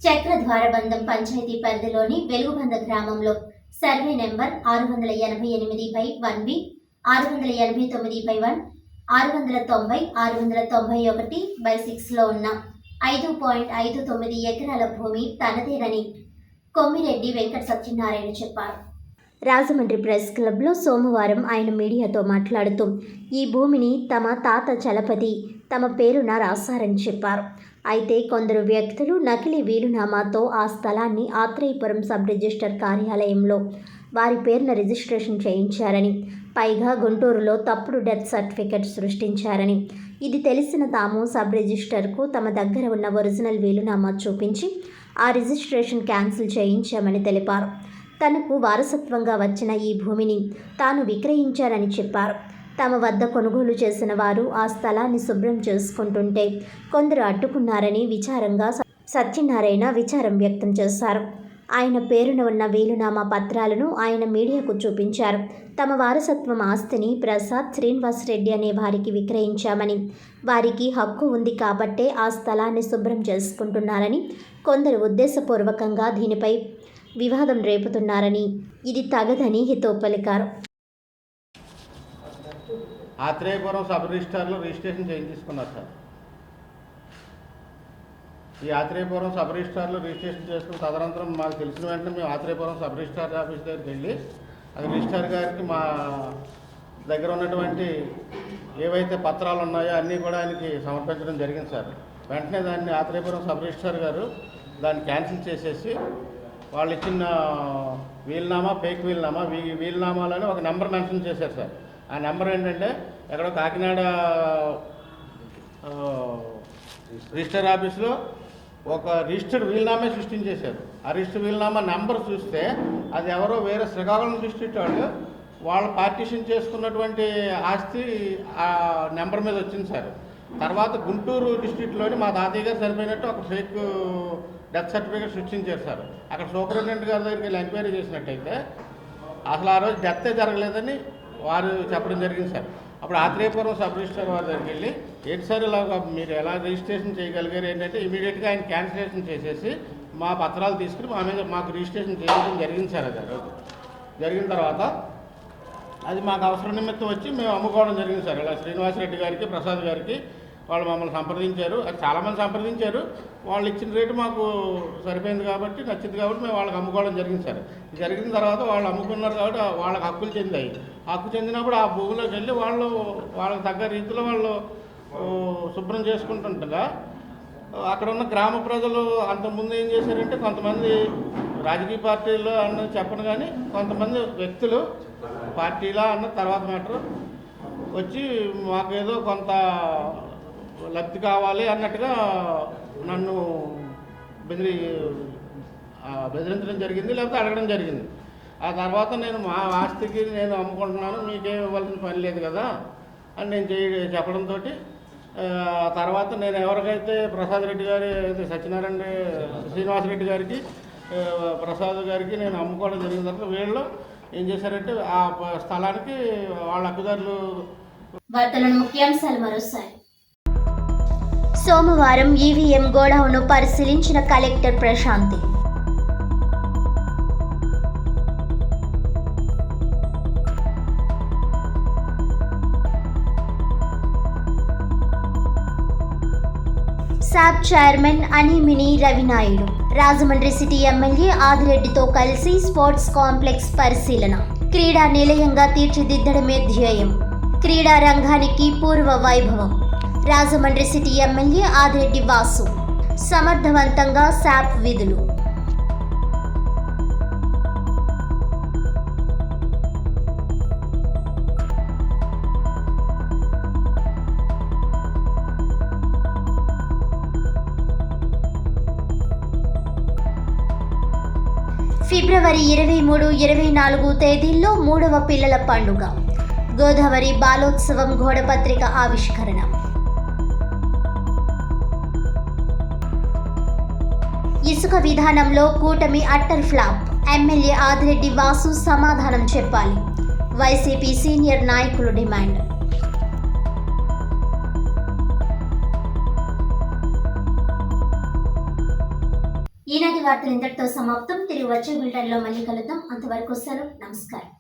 చక్రద్వారబంధం పంచాయతీ పరిధిలోని వెలుగుబంద గ్రామంలో సర్వే నెంబర్ 688/1B, 689/1, 690, 691/6లో ఉన్న 5.59 ఎకరాల భూమి తనదేనని కొమ్మిరెడ్డి వెంకట సత్యనారాయణ చెప్పారు. రాజమండ్రి ప్రెస్ క్లబ్లో సోమవారం ఆయన మీడియాతో మాట్లాడుతూ ఈ భూమిని తమ తాత చలపతి తమ పేరున రాశారని చెప్పారు. అయితే కొందరు వ్యక్తులు నకిలీ వీలునామాతో ఆ స్థలాన్ని ఆత్రేయపురం సబ్ రిజిస్టర్ కార్యాలయంలో వారి పేరున రిజిస్ట్రేషన్ చేయించారని, పైగా గుంటూరులో తప్పుడు డెత్ సర్టిఫికెట్ సృష్టించారని, ఇది తెలిసిన తాము సబ్ రిజిస్టర్కు తమ దగ్గర ఉన్న ఒరిజినల్ వీలునామా చూపించి ఆ రిజిస్ట్రేషన్ క్యాన్సిల్ చేయించామని తెలిపారు. తనకు వారసత్వంగా వచ్చిన ఈ భూమిని తాను విక్రయించారని చెప్పారు. తమ వద్ద కొనుగోలు చేసిన వారు ఆ స్థలాన్ని శుభ్రం చేసుకుంటుంటే కొందరు అడ్డుకున్నారని విచారంగా సత్యనారాయణ విచారం వ్యక్తం చేశారు. ఆయన పేరున ఉన్న వీలునామా పత్రాలను ఆయన మీడియాకు చూపించారు. తమ వారసత్వం ఆస్తిని ప్రసాద్, శ్రీనివాస్ రెడ్డి అనే వారికి విక్రయించామని, వారికి హక్కు ఉంది కాబట్టే ఆ స్థలాన్ని శుభ్రం చేసుకుంటున్నారని, కొందరు ఉద్దేశపూర్వకంగా దీనిపై వివాదం రేపుతున్నారని, ఇది తగదని హితవు పలికారు. ఆత్రేయపురం సబ్ రిజిస్టార్లో రిజిస్ట్రేషన్ చేయించుకున్నారు సార్. ఈ ఆత్రేయపురం సబ్ రిజిస్టార్లో రిజిస్ట్రేషన్ చేసుకున్న తదనంతరం మాకు తెలిసిన వెంటనే మేము ఆత్రేయపురం సబ్ రిజిస్టార్ ఆఫీస్ దగ్గరికి వెళ్ళి అది రిజిస్టార్ గారికి మా దగ్గర ఉన్నటువంటి ఏవైతే పత్రాలు ఉన్నాయో అన్నీ కూడా ఆయనకి సమర్పించడం జరిగింది సార్. వెంటనే దాన్ని ఆత్రేయపురం సబ్ రిజిస్టార్ గారు దాన్ని క్యాన్సిల్ చేసేసి వాళ్ళు ఇచ్చిన వీలునామా ఫేక్ వీలునామా వీలునామాలని ఒక నెంబర్ మెన్షన్ చేశారు సార్. ఆ నెంబర్ ఏంటంటే ఎక్కడో కాకినాడ రిజిస్టర్ ఆఫీస్లో ఒక రిజిస్టర్డ్ వీలునామా సృష్టించేశారు. ఆ రిజిస్టర్ వీలునామా నెంబర్ చూస్తే అది ఎవరో వేరే శ్రీకాకుళం డిస్ట్రిక్ట్ వాళ్ళు పార్టీషన్ చేసుకున్నటువంటి ఆస్తి ఆ నెంబర్ మీద వచ్చింది సార్. తర్వాత గుంటూరు డిస్ట్రిక్ట్లోని మా తాతయ్య గారు చనిపోయినట్టు ఒక ఫేక్ డెత్ సర్టిఫికేట్ సృష్టించారు సార్. అక్కడ సూపరింటెండెంట్ గారి దగ్గరికి వెళ్ళి ఎంక్వైరీ చేసినట్టయితే అసలు ఆ రోజు డెత్తే జరగలేదని వారు చెప్పడం జరిగింది సార్. అప్పుడు ఆత్రేయపురం సబ్ రిజిస్టర్ వారి దగ్గరికి వెళ్ళి ఏంటి సార్ ఇలాగ మీరు ఎలా రిజిస్ట్రేషన్ చేయగలిగారు ఏంటంటే ఇమీడియట్గా ఆయన క్యాన్సిలేషన్ చేసేసి మా పత్రాలు తీసుకుని మా మీద మాకు రిజిస్ట్రేషన్ చేయడం జరిగింది సార్. అది రోజు జరిగిన తర్వాత అది మాకు అవసరం నిమిత్తం వచ్చి మేము అమ్ముకోవడం జరిగింది సార్. ఇలా శ్రీనివాసరెడ్డి గారికి, ప్రసాద్ గారికి వాళ్ళు మమ్మల్ని సంప్రదించారు. అది చాలామంది సంప్రదించారు. వాళ్ళు ఇచ్చిన రేటు మాకు సరిపోయింది కాబట్టి, నచ్చింది కాబట్టి మేము వాళ్ళకి అమ్ముకోవడం జరిగింది సార్. జరిగిన తర్వాత వాళ్ళు అమ్ముకున్నారు కాబట్టి వాళ్ళకి హక్కులు చెందాయి. హక్కు చెందినప్పుడు ఆ భూమిలోకి వెళ్ళి వాళ్ళకి తగ్గ రీతిలో వాళ్ళు శుభ్రం చేసుకుంటుండగా అక్కడ ఉన్న గ్రామ ప్రజలు అంతకుముందు ఏం చేశారంటే కొంతమంది రాజకీయ పార్టీలో అన్నది చెప్పను కానీ కొంతమంది వ్యక్తులు పార్టీలా అన్న తర్వాత మ్యాటర్ వచ్చి మాకేదో కొంత లబ్ధి కావాలి అన్నట్టుగా నన్ను బెదిరించడం జరిగింది, లేకపోతే అడగడం జరిగింది. ఆ తర్వాత నేను మా ఆస్తికి నేను అమ్ముకుంటున్నాను, మీకేం ఇవ్వాల్సిన పని లేదు కదా అని నేను చెప్పడంతో తర్వాత నేను ఎవరికైతే ప్రసాద్ రెడ్డి గారి సత్యనారాయణ శ్రీనివాసరెడ్డి గారికి, ప్రసాద్ గారికి నేను అమ్ముకోవడం జరిగిన తర్వాత వీళ్ళు ఏం చేశారంటే ఆ స్థలానికి వాళ్ళ హక్కుదారులు. ముఖ్యాంశాలు మరోసారి. సోమవారం ఈవీఎం గోడౌన్ను పరిశీలించిన కలెక్టర్ ప్రశాంతి. శాప్ చైర్మన్ అనిమిని రవినాయుడు. రాజమండ్రి సిటీ ఎమ్మెల్యే ఆదిరెడ్డితో కలిసి స్పోర్ట్స్ కాంప్లెక్స్ పరిశీలన. క్రీడా నిలయంగా తీర్చిదిద్దడమే ధ్యేయం. క్రీడా రంగానికి పూర్వ వైభవం. Rajahmundry city MLA Adireddy Vasu. సమర్థవంతంగా శాప్ విధులు. ఫిబ్రవరి 23, 24 తేదీల్లో 3వ పిల్లల పండుగ. గోదావరి బాలోత్సవం ఘోడపత్రిక ఆవిష్కరణ. ఇసుక విధానంలో కూటమి utter flop. MLA Adireddy Vasu సమాధానం చెప్పాలి. వైసీపీ సీనియర్ నాయకులు డిమాండ్. ఈనాటి వార్తలు ఇంతటితో సమాప్తం. తిరిగి వచ్చే బులెటిన్లో మళ్ళీ కలుద్దాం. అంతవరకు సెలవు. నమస్కారం.